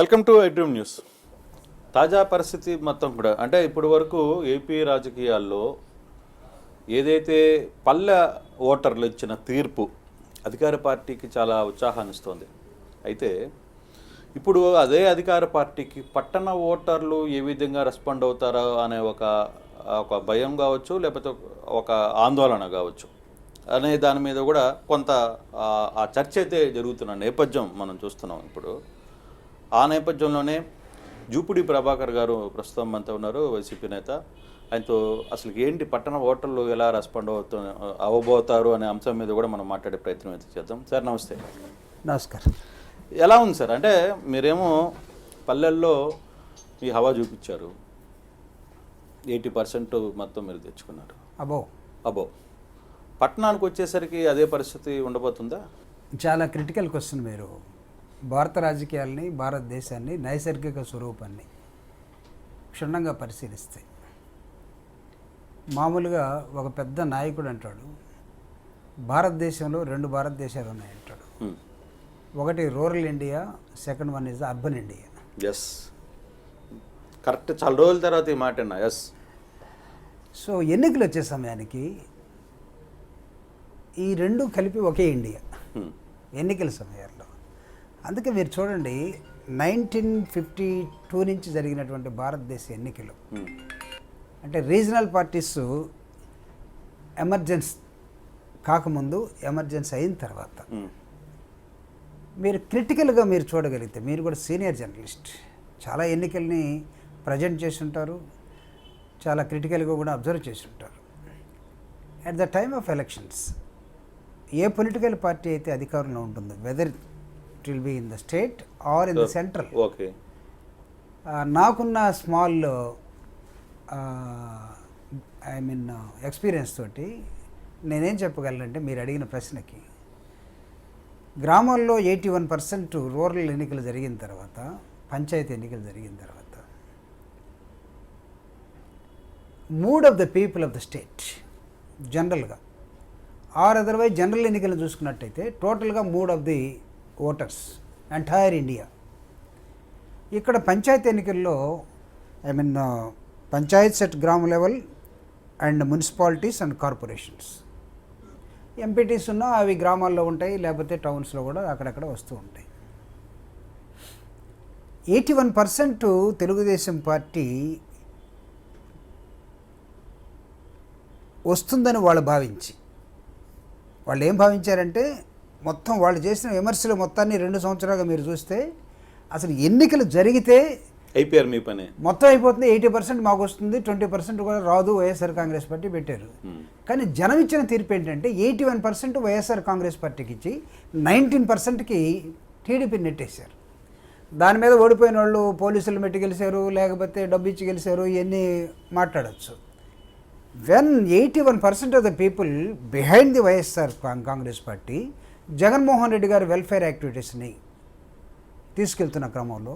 Welcome to iDream news. తాజా పరిస్థితి మొత్తం కూడా అంటే ఇప్పటి వరకు ఏపీ రాజకీయాల్లో ఏదైతే పల్లె ఓటర్లు ఇచ్చిన తీర్పు అధికార పార్టీకి చాలా ఉత్సాహాన్ని ఇస్తోంది. అయితే ఇప్పుడు అదే అధికార పార్టీకి పట్టణ ఓటర్లు ఏ విధంగా రెస్పాండ్ అవుతారో అనే ఒక భయం కావచ్చు, లేకపోతే ఒక ఆందోళన కావచ్చు అనే దాని మీద కూడా కొంత ఆ చర్చ అయితే జరుగుతున్న నేపథ్యం మనం చూస్తున్నాం. ఇప్పుడు ఆ నేపథ్యంలోనే జూపుడి ప్రభాకర్ గారు ప్రస్తుతం మనతో ఉన్నారు, వైసీపీ నేత. ఆయనతో అసలు ఏంటి పట్టణ ఓటర్లు ఎలా రెస్పాండ్ అవ్వబోతారు అనే అంశం మీద కూడా మనం మాట్లాడే ప్రయత్నం అయితే చేద్దాం. సార్ నమస్తే. నమస్కారం. ఎలా ఉంది సార్? అంటే మీరేమో పల్లెల్లో ఈ హవా చూపించారు, 80% మొత్తం మీరు తెచ్చుకున్నారు. అబో పట్టణానికి వచ్చేసరికి అదే పరిస్థితి ఉండబోతుందా? చాలా క్రిటికల్ క్వశ్చన్. మీరు భారత రాజకీయాల్ని, భారతదేశాన్ని, నైసర్గిక స్వరూపాన్ని క్షుణ్ణంగా పరిశీలిస్తే మామూలుగా ఒక పెద్ద నాయకుడు అంటాడు, భారతదేశంలో 2 భారతదేశాలు ఉన్నాయంటాడు. ఒకటి rural India, second one is urban India. Yes, correct. చాలా రోజుల తర్వాత ఈ మాట అన్నా. ఎస్. సో ఎన్నికలు వచ్చే సమయానికి ఈ 2 కలిపి ఒకే ఇండియా ఎన్నికల సమయాల్లో. అందుకే మీరు చూడండి, 1952 నుంచి జరిగినటువంటి భారతదేశ ఎన్నికలు అంటే రీజనల్ పార్టీస్ ఎమర్జెన్స్ కాకముందు, ఎమర్జెన్సీ అయిన తర్వాత మీరు క్రిటికల్గా మీరు చూడగలిగితే, మీరు కూడా సీనియర్ జర్నలిస్ట్, చాలా ఎన్నికల్ని ప్రజెంట్ చేసి ఉంటారు, చాలా క్రిటికల్గా కూడా అబ్జర్వ్ చేసి ఉంటారు. At the time of elections ఏ పొలిటికల్ పార్టీ అయితే అధికారంలో ఉంటుందో, whether it will be in the state or in the central, okay, నాకున్న స్మాల్ ఎక్స్పీరియన్స్ తోటి నేనేం చెప్పగలనంటే, మీరు అడిగిన ప్రశ్నకి, గ్రామాల్లో 81% రూరల్ ఎన్నికలు జరిగిన తర్వాత, పంచాయతీ ఎన్నికలు జరిగిన తర్వాత, mood of the people of the state జనరల్గా ఆర్ అదర్వైజ్ జనరల్ ఎన్నికలు చూసుకున్నట్టయితే టోటల్గా mood of the voters entire India. ఇక్కడ పంచాయతీ ఎన్నికల్లో పంచాయత్స్ ఎట్ గ్రామ level and municipalities and corporations, MPTs ఉన్నా అవి గ్రామాల్లో ఉంటాయి, లేకపోతే టౌన్స్లో కూడా అక్కడక్కడ వస్తూ ఉంటాయి. 81% తెలుగుదేశం పార్టీ వస్తుందని వాళ్ళు భావించి, వాళ్ళు ఏం భావించారంటే, మొత్తం వాళ్ళు చేసిన విమర్శలు మొత్తాన్ని 2 సంవత్సరాలుగా మీరు చూస్తే, అసలు ఎన్నికలు జరిగితే అయిపోయారు, మీ పని మొత్తం అయిపోతుంది, 80% మాకు వస్తుంది, 20% కూడా రాదు, వైఎస్ఆర్ కాంగ్రెస్ పార్టీ పెట్టారు. కానీ జనం ఇచ్చిన తీర్పు ఏంటంటే 81% వైఎస్ఆర్ కాంగ్రెస్ పార్టీకి ఇచ్చి 19%కి టీడీపీ నెట్టేశారు. దాని మీద ఓడిపోయిన వాళ్ళు పోలీసులు మెట్టి గెలిచారు, లేకపోతే డబ్బు ఇచ్చి గెలిచారు, ఇవన్నీ మాట్లాడచ్చు. When 81% of the people behind the YSR Congress party Jaganmohan Reddy గారి వెల్ఫేర్ యాక్టివిటీస్ని తీసుకెళ్తున్న క్రమంలో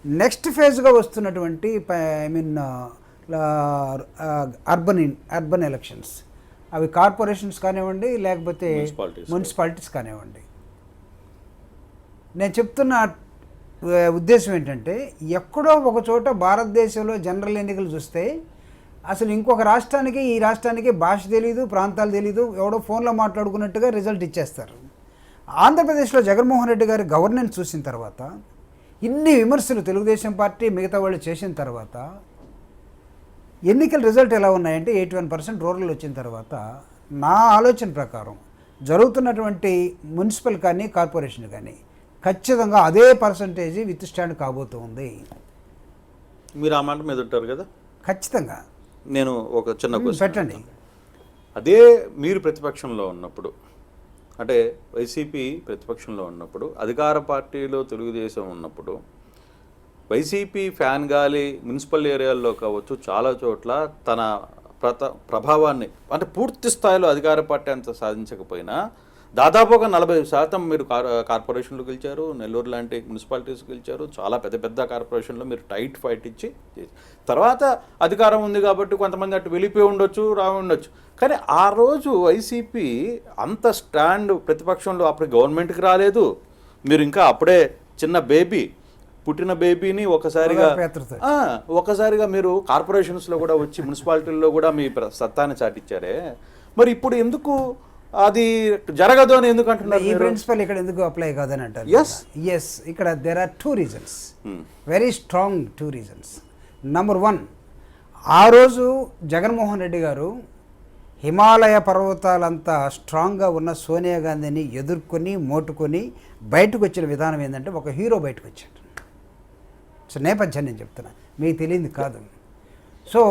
నెక్స్ట్ ఫేజ్గా వస్తున్నటువంటి అర్బన్ ఎలక్షన్స్, అవి కార్పొరేషన్స్ కానివ్వండి, లేకపోతే మున్సిపాలిటీస్ కానివ్వండి, నేను చెప్తున్న ఉద్దేశం ఏంటంటే, ఎక్కడో ఒక చోట భారతదేశంలో జనరల్ ఎన్నికలు చూస్తే అసలు ఇంకొక రాష్ట్రానికి, ఈ రాష్ట్రానికి భాష తెలీదు, ప్రాంతాలు తెలీదు, ఎవడో ఫోన్లో మాట్లాడుకున్నట్టుగా రిజల్ట్ ఇచ్చేస్తారు. ఆంధ్రప్రదేశ్లో జగన్మోహన్ రెడ్డి గారి గవర్నెన్స్ చూసిన తర్వాత, ఇన్ని విమర్శలు తెలుగుదేశం పార్టీ మిగతా వాళ్ళు చేసిన తర్వాత, ఎన్నికల రిజల్ట్ ఎలా ఉన్నాయంటే 81% రూరల్ వచ్చిన తర్వాత, నా ఆలోచన ప్రకారం జరుగుతున్నటువంటి మున్సిపల్ కానీ కార్పొరేషన్ కానీ ఖచ్చితంగా అదే పర్సంటేజ్ విత్ స్టాండ్ కాబోతుంది. మీరు ఆ మాట మీద ఉంటారు కదా? ఖచ్చితంగా. నేను ఒక చిన్న క్వశ్చన్ పెట్టండి. అదే మీరు ప్రతిపక్షంలో ఉన్నప్పుడు, అంటే వైసీపీ ప్రతిపక్షంలో ఉన్నప్పుడు, అధికార పార్టీలో తెలుగుదేశం ఉన్నప్పుడు, వైసీపీ ఫ్యాన్ గాలి మున్సిపల్ ఏరియాల్లో కావచ్చు చాలా చోట్ల తన ప్రభావాన్ని, అంటే పూర్తి స్థాయిలో అధికార పార్టీ అంత సాధించకపోయినా దాదాపుగా 40% మీరు కార్పొరేషన్లు గెలిచారు, నెల్లూరు లాంటి మున్సిపాలిటీస్ గెలిచారు, చాలా పెద్ద పెద్ద కార్పొరేషన్లో మీరు టైట్ ఫైట్ ఇచ్చి, తర్వాత అధికారం ఉంది కాబట్టి కొంతమంది అటు వెళ్ళిపోయి ఉండొచ్చు, ఉండొచ్చు. కానీ ఆ రోజు వైసీపీ అంత స్టాండ్ ప్రతిపక్షంలో, అప్పుడు గవర్నమెంట్కి రాలేదు, మీరు ఇంకా అప్పుడే చిన్న బేబీ, పుట్టిన బేబీని ఒకసారిగా పేదరికతో. ఒకసారిగా మీరు కార్పొరేషన్స్లో కూడా వచ్చి మున్సిపాలిటీల్లో కూడా మీ సత్తాన్ని చాటిచ్చారే, మరి ఇప్పుడు ఎందుకు అది జరగదు అని ఎందుకు అంటున్నారు? ఈ ప్రిన్సిపల్ ఇక్కడ ఎందుకు అప్లై కాదని అంటారు? ఎస్, ఇక్కడ there are 2 reasons, very strong 2 reasons. Number 1, ఆ రోజు జగన్మోహన్ రెడ్డి గారు హిమాలయ పర్వతాలంతా స్ట్రాంగ్గా ఉన్న సోనియా గాంధీని ఎదుర్కొని మోటుకొని బయటకు వచ్చిన విధానం ఏంటంటే ఒక హీరో బయటకు వచ్చాడు. సో నేపథ్యం నేను చెప్తున్నా, మీకు తెలియంది కాదు. సో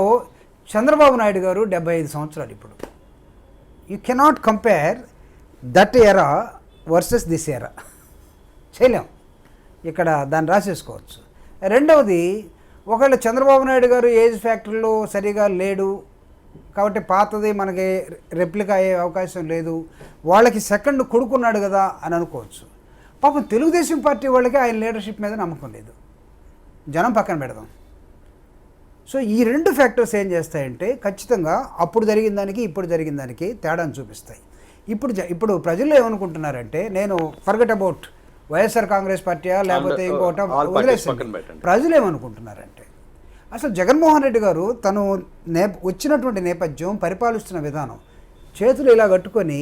చంద్రబాబు నాయుడు గారు 75 సంవత్సరాలు ఇప్పుడు. యూ కెనాట్ కంపేర్ దట్ ఎరా వర్సెస్ దిస్ ఎరా, చేయలేం. ఇక్కడ దాన్ని రాసేసుకోవచ్చు. రెండవది, ఒకవేళ చంద్రబాబు నాయుడు గారు ఏజ్ ఫ్యాక్టరీలో సరిగా లేడు కాబట్టి పాతది మనకి రెప్లికా అయ్యే అవకాశం లేదు, వాళ్ళకి సెకండ్ కొడుకున్నాడు కదా అని అనుకోవచ్చు. పాపం తెలుగుదేశం పార్టీ వాళ్ళకి ఆయన లీడర్షిప్ మీద నమ్మకం లేదు, జనం పక్కన పెడదాం. సో ఈ 2 ఫ్యాక్టర్స్ ఏం చేస్తాయంటే ఖచ్చితంగా అప్పుడు జరిగిన దానికి ఇప్పుడు జరిగిన దానికి తేడాను చూపిస్తాయి. ఇప్పుడు ప్రజలు ఏమనుకుంటున్నారంటే, నేను ఫర్గెట్ అబౌట్ వైఎస్ఆర్ కాంగ్రెస్ పార్టీయా లేకపోతే ఇంకోట వదిలేసండి, ప్రజలు ఏమనుకుంటున్నారంటే అసలు జగన్మోహన్ రెడ్డి గారు తను వచ్చినటువంటి నేపథ్యం, పరిపాలిస్తున్న విధానం, చేతులు ఇలా కట్టుకొని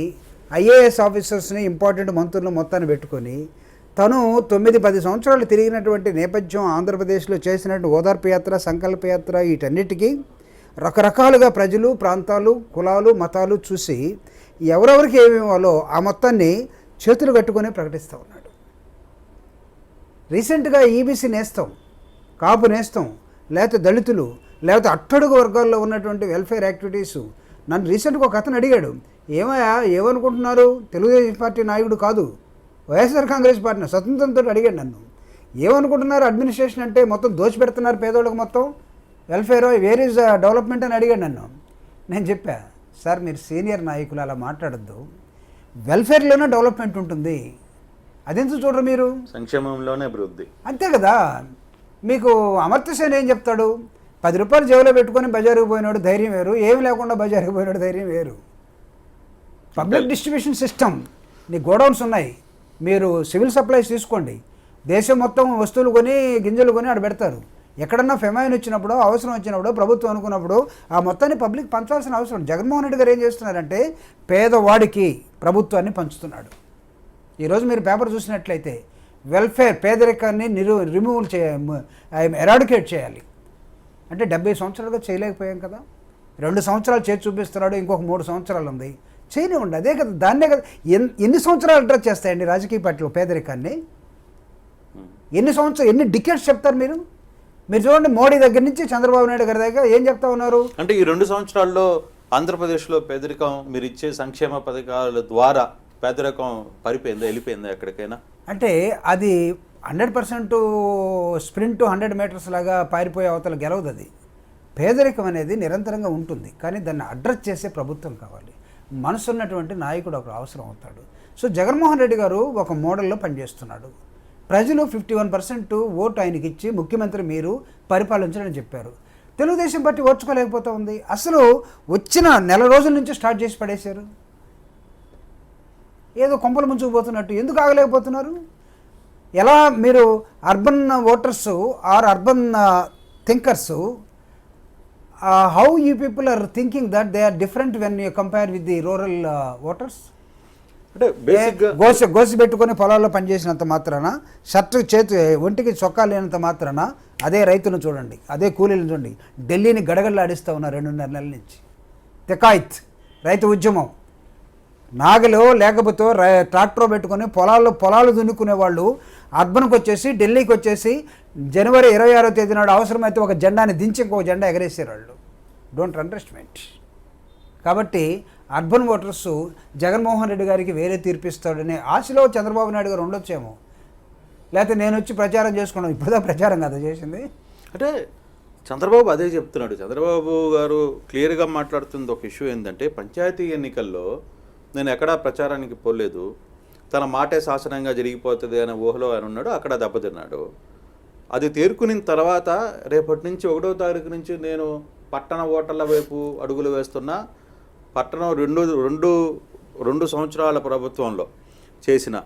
ఐఏఎస్ ఆఫీసర్స్ని ఇంపార్టెంట్ మంత్రులను మొత్తాన్ని పెట్టుకొని తను 9-10 సంవత్సరాలు తిరిగినటువంటి నేపథ్యం, ఆంధ్రప్రదేశ్లో చేసినట్టు ఓదార్పు యాత్ర, సంకల్ప యాత్ర, వీటన్నిటికీ రకరకాలుగా ప్రజలు, ప్రాంతాలు, కులాలు, మతాలు చూసి ఎవరెవరికి ఏమి ఇవ్వాలో ఆ మొత్తాన్ని చేతులు కట్టుకొని ప్రకటిస్తూ ఉన్నాడు. రీసెంట్గా ఈబీసీ నేస్తాం, కాపు నేస్తాం, లేకపోతే దళితులు, లేకపోతే అట్టడుగు వర్గాల్లో ఉన్నటువంటి వెల్ఫేర్ యాక్టివిటీసు. నన్ను రీసెంట్గా ఒక అతను అడిగాడు, ఏమనుకుంటున్నారు, తెలుగుదేశం పార్టీ నాయకుడు కాదు, వైఎస్ఆర్ కాంగ్రెస్ పార్టీ స్వతంత్రంతో అడిగాడు నన్ను, ఏమనుకుంటున్నారు అడ్మినిస్ట్రేషన్ అంటే మొత్తం దోచిపెడుతున్నారు పేదోళ్ళకి, మొత్తం వెల్ఫేర్, వేర్ ఈజ్ డెవలప్మెంట్ అని అడిగాడు నన్ను. నేను చెప్పా, సార్ మీరు సీనియర్ నాయకులు అలా మాట్లాడద్దు, వెల్ఫేర్లోనే డెవలప్మెంట్ ఉంటుంది, అదెందుకు చూడరు మీరు, సంక్షేమంలోనే అభివృద్ధి, అంతే కదా. మీకు అమర్త్య సేన్ ఏం చెప్తాడు, 10 రూపాయలు జేబులో పెట్టుకొని బజారుకు పోయినాడు ధైర్యం వేరు, ఏమి లేకుండా బజారుకు పోయినాడు ధైర్యం వేరు. పబ్లిక్ డిస్ట్రిబ్యూషన్ సిస్టమ్, నీ గోడౌన్స్ ఉన్నాయి, మీరు సివిల్ సప్లైస్ తీసుకోండి, దేశం మొత్తం వస్తువులు కొని గింజలు కొని ఆడ పెడతారు. ఎక్కడన్నా ఫెమైన్ వచ్చినప్పుడు, అవసరం వచ్చినప్పుడు, ప్రభుత్వం అనుకున్నప్పుడు ఆ మొత్తాన్ని పబ్లిక్ పంచాల్సిన అవసరం. జగన్మోహన్ రెడ్డి గారు ఏం చేస్తున్నారంటే పేదవాడికి ప్రభుత్వాన్ని పంచుతున్నాడు. ఈరోజు మీరు పేపర్ చూసినట్లయితే వెల్ఫేర్, పేదరికాన్ని రిమూవల్ ఎరాడికేట్ చేయాలి అంటే 70 సంవత్సరాలుగా చేయలేకపోయాం కదా. 2 సంవత్సరాలు చేసి చూపిస్తున్నాడు, ఇంకొక 3 సంవత్సరాలు ఉంది, చేయనివ్వండి. అదే కదా, దాన్నే కదా. ఎన్ని సంవత్సరాలు అడ్రస్ చేస్తాయండి రాజకీయ పార్టీలు పేదరికాన్ని? ఎన్ని డికెట్స్ చెప్తారు మీరు? మీరు చూడండి, మోడీ దగ్గర నుంచి చంద్రబాబు నాయుడు గారి దగ్గర ఏం చెప్తా ఉన్నారు అంటే ఈ 2 సంవత్సరాల్లో ఆంధ్రప్రదేశ్లో పేదరికం, మీరు ఇచ్చే సంక్షేమ పథకాల ద్వారా పేదరికం వెళ్ళిపోయిందా ఎక్కడికైనా? అంటే అది 100% స్ప్రింట్ 100 మీటర్స్ లాగా పారిపోయే అవతల గెలవదు. అది పేదరికం అనేది నిరంతరంగా ఉంటుంది, కానీ దాన్ని అడ్రస్ చేసే ప్రభుత్వం కావాలి, మనసున్నటువంటి నాయకుడు ఒకరు అవసరం అవుతాడు. సో జగన్మోహన్ రెడ్డి గారు ఒక మోడల్లో పనిచేస్తున్నాడు. ప్రజలు 51% ఓటు ఆయనకి ఇచ్చి ముఖ్యమంత్రి మీరు పరిపాలించాలని చెప్పారు. తెలుగుదేశం పార్టీ ఓర్చుకోలేకపోతూ ఉంది. అసలు వచ్చిన నెల రోజుల నుంచి స్టార్ట్ చేసి పడేశారు, ఏదో కొంపలు ముంచుకుపోతున్నట్టు. ఎందుకు ఆగలేకపోతున్నారు? ఎలా మీరు urban voters or urban thinkers, how you people are thinking that they are different when you compare with the rural voters? అంటే గోసి పెట్టుకొని పొలాల్లో పనిచేసినంత మాత్రాన, షర్ట్ ఒంటికి చొక్కా లేనంత మాత్రాన అదే రైతును చూడండి, అదే కూలీలను చూడండి, ఢిల్లీని గడగడలాడిస్తూ ఉన్నారు 2.5 నెలల నుంచి. తెకాయిత్ రైతు ఉద్యమం, నాగలో లేకపోతే ట్రాక్టర్ పెట్టుకొని పొలాలు దున్నుకునే వాళ్ళు అర్బన్కి వచ్చేసి, ఢిల్లీకి వచ్చేసి జనవరి 26వ తేదీ నాడు అవసరమైతే ఒక జెండాని దించి ఇంకొక జెండా ఎగరేసారు వాళ్ళు. Don't understand. కాబట్టి అర్బన్ ఓటర్స్ జగన్మోహన్ రెడ్డి గారికి వేరే తీర్పిస్తాడనే ఆశలో చంద్రబాబు నాయుడు గారు ఉండొచ్చేమో, లేకపోతే నేను వచ్చి ప్రచారం చేసుకున్నాను, ఇప్పుడుదా ప్రచారం కదా చేసింది. అంటే చంద్రబాబు అదే చెప్తున్నాడు. చంద్రబాబు గారు క్లియర్గా మాట్లాడుతుంది ఒక ఇష్యూ ఏంటంటే, పంచాయతీ ఎన్నికల్లో నేను ఎక్కడా ప్రచారానికి పోలేదు, తన మాటే శాసనంగా జరిగిపోతుంది అనే ఊహలో ఆయన ఉన్నాడు, అక్కడ దెబ్బతిన్నాడు. అది తేరుకున్న తర్వాత రేపటి నుంచి 1వ తారీఖు నుంచి నేను పట్టణ ఓటర్ల వైపు అడుగులు వేస్తున్నా, పట్టణం రెండు సంవత్సరాల ప్రభుత్వంలో చేసిన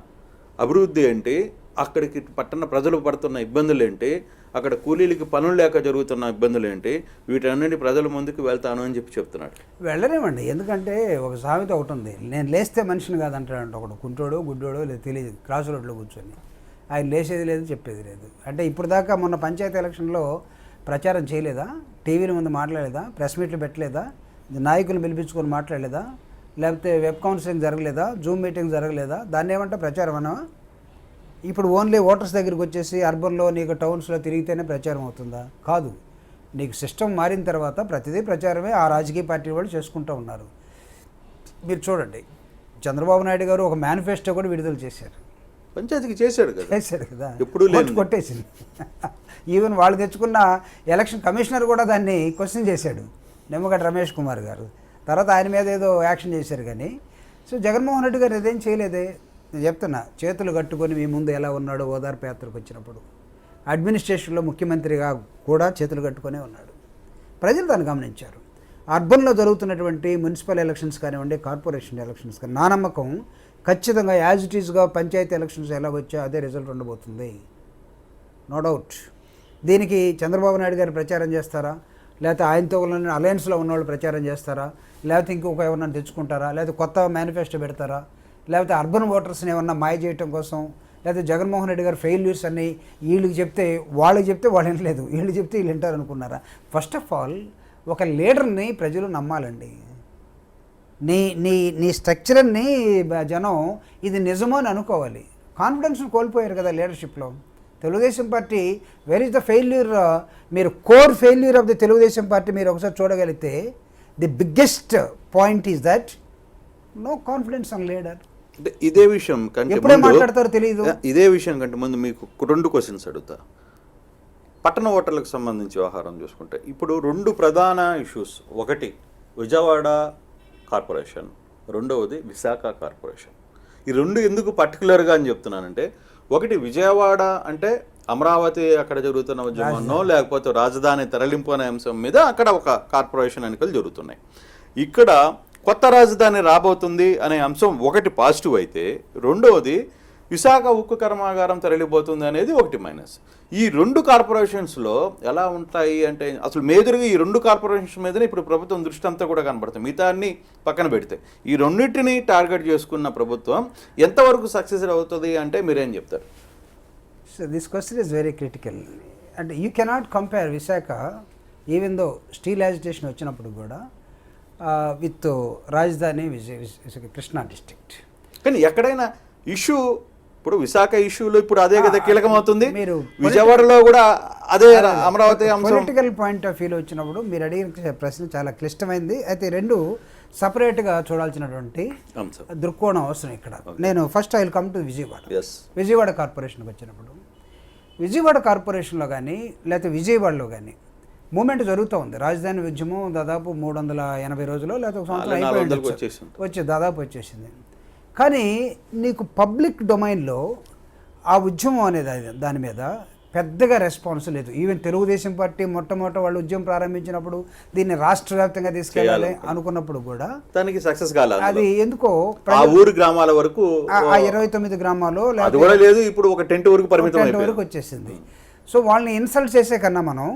అభివృద్ధి ఏంటి, అక్కడికి పట్టణ ప్రజలు పడుతున్న ఇబ్బందులు ఏంటి, అక్కడ కూలీలకి పనులు లేక జరుగుతున్న ఇబ్బందులు ఏంటి, వీటన్నిటి ప్రజల ముందుకు వెళ్తాను అని చెప్తున్నాడు. వెళ్ళలేమండి. ఎందుకంటే ఒక సామెత ఒకటి ఉంది, నేను లేస్తే మనిషిని కాదంటాడంట ఒకడు, కుంటోడో గుడ్డోడో లేదు తెలియదు, క్రాస్ రోడ్లో కూర్చొని ఆయన లేచేది లేదు చెప్పేది లేదు. అంటే ఇప్పుడు దాకా మొన్న పంచాయతీ ఎలక్షన్లో ప్రచారం చేయలేదా, టీవీల ముందు మాట్లాడలేదా, ప్రెస్ మీట్లు పెట్టలేదా, నాయకులు పిలిపించుకొని మాట్లాడలేదా, లేకపోతే వెబ్ కౌన్సిలింగ్ జరగలేదా, జూమ్ మీటింగ్ జరగలేదా, దాన్ని ఏమంటే ప్రచారం అన్నా? ఇప్పుడు ఓన్లీ ఓటర్స్ దగ్గరికి వచ్చేసి అర్బన్లో నీకు టౌన్స్లో తిరిగితేనే ప్రచారం అవుతుందా? కాదు. నీకు సిస్టమ్ మారిన తర్వాత ప్రతిదీ ప్రచారమే ఆ రాజకీయ పార్టీ వాళ్ళు చేసుకుంటూ ఉన్నారు. మీరు చూడండి, చంద్రబాబు నాయుడు గారు ఒక మేనిఫెస్టో కూడా విడుదల చేశారు. పంచాయతీకి చేశాడు కదా, ఎప్పుడు కొట్టేసింది. ఈవెన్ వాళ్ళు తెచ్చుకున్న ఎలక్షన్ కమిషనర్ కూడా దాన్ని క్వశ్చన్ చేశాడు, నిమ్మగడ్డ రమేష్ కుమార్ గారు. తర్వాత ఆయన మీద ఏదో యాక్షన్ చేశారు. కానీ సో జగన్మోహన్ రెడ్డి గారు ఇదేం చేయలేదే. నేను చెప్తున్నా, చేతులు కట్టుకొని మీ ముందు ఎలా ఉన్నాడో ఓదార్పు యాత్రకు వచ్చినప్పుడు, అడ్మినిస్ట్రేషన్లో ముఖ్యమంత్రిగా కూడా చేతులు కట్టుకొనే ఉన్నాడు. ప్రజలు దాన్ని గమనించారు. అర్బన్లో జరుగుతున్నటువంటి మున్సిపల్ ఎలక్షన్స్ కానివ్వండి, కార్పొరేషన్ ఎలక్షన్స్ కానీ, నా నమ్మకం ఖచ్చితంగా యాజ్ ఇట్ ఈస్గా పంచాయతీ ఎలక్షన్స్ ఎలా వచ్చా అదే రిజల్ట్ ఉండబోతుంది, నో డౌట్. దీనికి చంద్రబాబు నాయుడు గారు ప్రచారం చేస్తారా, లేకపోతే ఆయనతో ఉన్న అలయన్స్లో ఉన్నవాళ్ళు ప్రచారం చేస్తారా, లేకపోతే ఇంకొక ఎవరన్నా తెచ్చుకుంటారా, లేకపోతే కొత్త మేనిఫెస్టో పెడతారా, లేకపోతే అర్బన్ ఓటర్స్ని ఏమన్నా మాయ చేయటం కోసం, లేకపోతే జగన్మోహన్ రెడ్డి గారు ఫెయిల్యూర్స్ అన్నీ వీళ్ళకి చెప్తే వాళ్ళు వినలేదు, వీళ్ళు చెప్తే వీళ్ళు వింటారు అనుకున్నారా? ఫస్ట్ ఆఫ్ ఆల్ ఒక లీడర్ని ప్రజలు నమ్మాలండి. నీ నీ నీ స్ట్రక్చర్ని జనం ఇది నిజమో అని అనుకోవాలి. కాన్ఫిడెన్స్ని కోల్పోయారు కదా లీడర్షిప్లో. Telugu Desam party where is the failure, మీరు core failure of the Telugu Desam party మీరు ఒకసారి చూడగలిగితే the biggest point is that no confidence on leader. అంటే ఇదే విషయం కంటే ఎప్పుడే మాట్లాడతారో తెలియదు. ఇదే విషయం కంటే ముందు మీకు 2 క్వశ్చన్స్ అడుగుతా. పట్టణ ఓటర్లకు సంబంధించి వ్యవహారం చూసుకుంటే ఇప్పుడు 2 ప్రధాన ఇష్యూస్, ఒకటి విజయవాడ కార్పొరేషన్, రెండవది విశాఖ కార్పొరేషన్. ఈ 2 ఎందుకు పర్టికులర్గా అని చెప్తున్నానంటే, ఒకటి విజయవాడ అంటే అమరావతి అక్కడ జరుగుతున్న ఉద్యమనో లేకపోతే రాజధాని తరలింపు అనే అంశం మీద అక్కడ ఒక కార్పొరేషన్ ఎన్నికలు జరుగుతున్నాయి. ఇక్కడ కొత్త రాజధాని రాబోతుంది అనే అంశం ఒకటి పాజిటివ్ అయితే, రెండవది విశాఖ ఉక్కు కర్మాగారం తరలిపోతుంది అనేది ఒకటి మైనస్. ఈ 2 కార్పొరేషన్స్లో ఎలా ఉంటాయి అంటే, అసలు మేజర్గా ఈ 2 కార్పొరేషన్స్ మీదనే ఇప్పుడు ప్రభుత్వం దృష్టి అంతా కూడా కనబడుతుంది. మిగతా అన్ని పక్కన పెడితే ఈ రెండింటిని టార్గెట్ చేసుకున్న ప్రభుత్వం ఎంతవరకు సక్సెస్ అవుతుంది అంటే మీరేం చెప్తారు? So this question is very critical. అంటే you cannot compare Visakha even though steel agitation వచ్చినప్పుడు కూడా విత్ రాజధాని కృష్ణా డిస్ట్రిక్ట్. కానీ ఎక్కడైనా ఇష్యూ, ఇప్పుడు విశాఖ ఇష్యూలో ఇప్పుడు అదే కదా కీలకమవుతుంది, మీరు విజయవాడలో కూడా అదే అమరావతి పొలిటికల్ పాయింట్ ఆఫ్ వ్యూలో వచ్చినప్పుడు మీరు అడిగిన ప్రశ్న చాలా క్లిష్టమైంది. అయితే 2 సపరేట్గా చూడాల్సినటువంటి దృక్కోణం అవసరం ఇక్కడ. నేను first I will come to Vijayawada కార్పొరేషన్కి వచ్చినప్పుడు, విజయవాడ కార్పొరేషన్లో కానీ లేకపోతే విజయవాడలో కానీ మూమెంట్ జరుగుతూ ఉంది. రాజధాని ఉద్యమం దాదాపు 380 రోజులు లేకపోతే ఒక సంవత్సరం అయిపోయింది, దాదాపు వచ్చేసింది. కానీ నీకు పబ్లిక్ డొమైన్లో ఆ ఉద్యమం అనేది దాని మీద పెద్దగా రెస్పాన్స్ లేదు. ఈవెన్ తెలుగుదేశం పార్టీ మొట్టమొదట వాళ్ళు ఉద్యమం ప్రారంభించినప్పుడు దీన్ని రాష్ట్ర వ్యాప్తంగా తీసుకెళ్ళాలి అనుకున్నప్పుడు కూడా దానికి సక్సెస్ కాలేదు. అది ఎందుకో ఆ ఊరు గ్రామాల వరకు, ఆ 29 గ్రామాలు లేదు, ఇప్పుడు ఒక 10 వరకు పరిమితం వరకు వచ్చేసింది. సో వాళ్ళని ఇన్సల్ట్ చేసే కన్నా మనం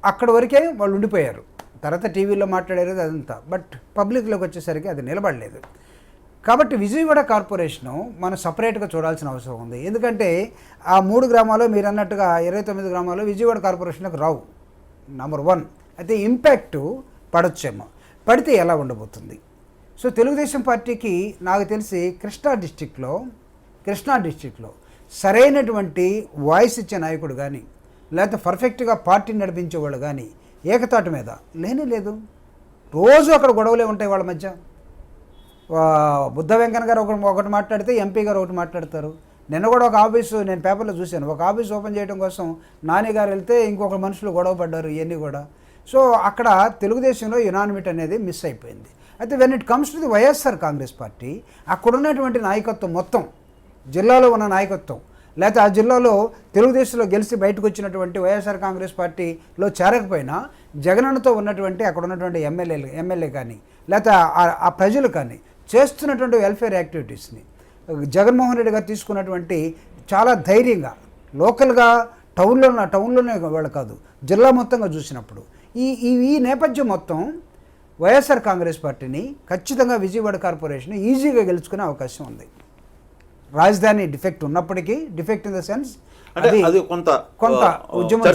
అక్కడ వరకే వాళ్ళు ఉండిపోయారు. తర్వాత టీవీలో మాట్లాడారు అదంతా, బట్ పబ్లిక్లోకి వచ్చేసరికి అది నిలబడలేదు. కాబట్టి విజయవాడ కార్పొరేషను మనం సపరేట్గా చూడాల్సిన అవసరం ఉంది. ఎందుకంటే ఆ 3 గ్రామాలు మీరు అన్నట్టుగా 29 గ్రామాలు విజయవాడ కార్పొరేషన్లకు రావు, నెంబర్ 1. అయితే ఇంపాక్టు పడొచ్చేమో, పడితే ఎలా ఉండబోతుంది. సో తెలుగుదేశం పార్టీకి నాకు తెలిసి కృష్ణా డిస్ట్రిక్ట్లో సరైనటువంటి వాయిస్ ఇచ్చే నాయకుడు కానీ లేకపోతే పర్ఫెక్ట్గా పార్టీని నడిపించే వాళ్ళు కానీ ఏకతాటి మీద లేదు. రోజు అక్కడ గొడవలే ఉంటాయి వాళ్ళ మధ్య. బుద్ధ వెంకన్న గారు ఒకటి మాట్లాడితే ఎంపీ గారు ఒకటి మాట్లాడతారు. నిన్న కూడా ఒక ఆఫీసు నేను పేపర్లో చూశాను, ఒక ఆఫీస్ ఓపెన్ చేయడం కోసం నాని గారు వెళ్తే ఇంకొక మనుషులు గొడవ పడ్డారు, ఇవన్నీ కూడా. సో అక్కడ తెలుగుదేశంలో యునానిమిటీ అనేది మిస్ అయిపోయింది. అయితే when it comes to the YSR Congress party, అక్కడ ఉన్నటువంటి నాయకత్వం మొత్తం, జిల్లాలో ఉన్న నాయకత్వం, లేకపోతే ఆ జిల్లాలో తెలుగుదేశంలో గెలిచి బయటకు వచ్చినటువంటి వైఎస్ఆర్ కాంగ్రెస్ పార్టీలో చేరకపోయినా జగనన్నతో ఉన్నటువంటి అక్కడ ఉన్నటువంటి ఎమ్మెల్యే కానీ లేకపోతే ఆ ప్రజలు కానీ చేస్తున్నటువంటి వెల్ఫేర్ యాక్టివిటీస్ని, జగన్మోహన్ రెడ్డి గారు తీసుకున్నటువంటి చాలా ధైర్యంగా లోకల్గా టౌన్లోనే వాళ్ళు కాదు, జిల్లా మొత్తంగా చూసినప్పుడు ఈ నేపథ్యం మొత్తం వైఎస్ఆర్ కాంగ్రెస్ పార్టీని ఖచ్చితంగా విజయవాడ కార్పొరేషన్ ఈజీగా గెలుచుకునే అవకాశం ఉంది. రాజధాని డిఫెక్ట్ ఉన్నప్పటికీ, డిఫెక్ట్ ఇన్ ద సెన్స్ అది కొంత ఉద్యమం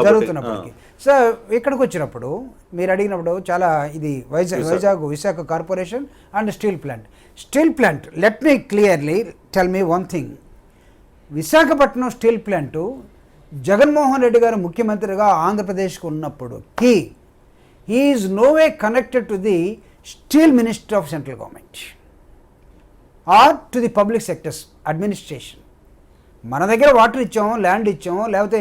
జరుగుతున్నప్పటికీ. సో ఇక్కడికి వచ్చినప్పుడు మీరు అడిగినప్పుడు చాలా ఇది Visakha corporation and steel plant. Let me clearly tell me one thing. Visakhapatnam steel plant Jaganmohan Reddy గారు ముఖ్యమంత్రిగా ఆంధ్రప్రదేశ్కు ఉన్నప్పుడు he is no way connected to the steel minister of central government or to the public sector's administration. మన దగ్గర water ఇచ్చాం, land ఇచ్చాం, లేకపోతే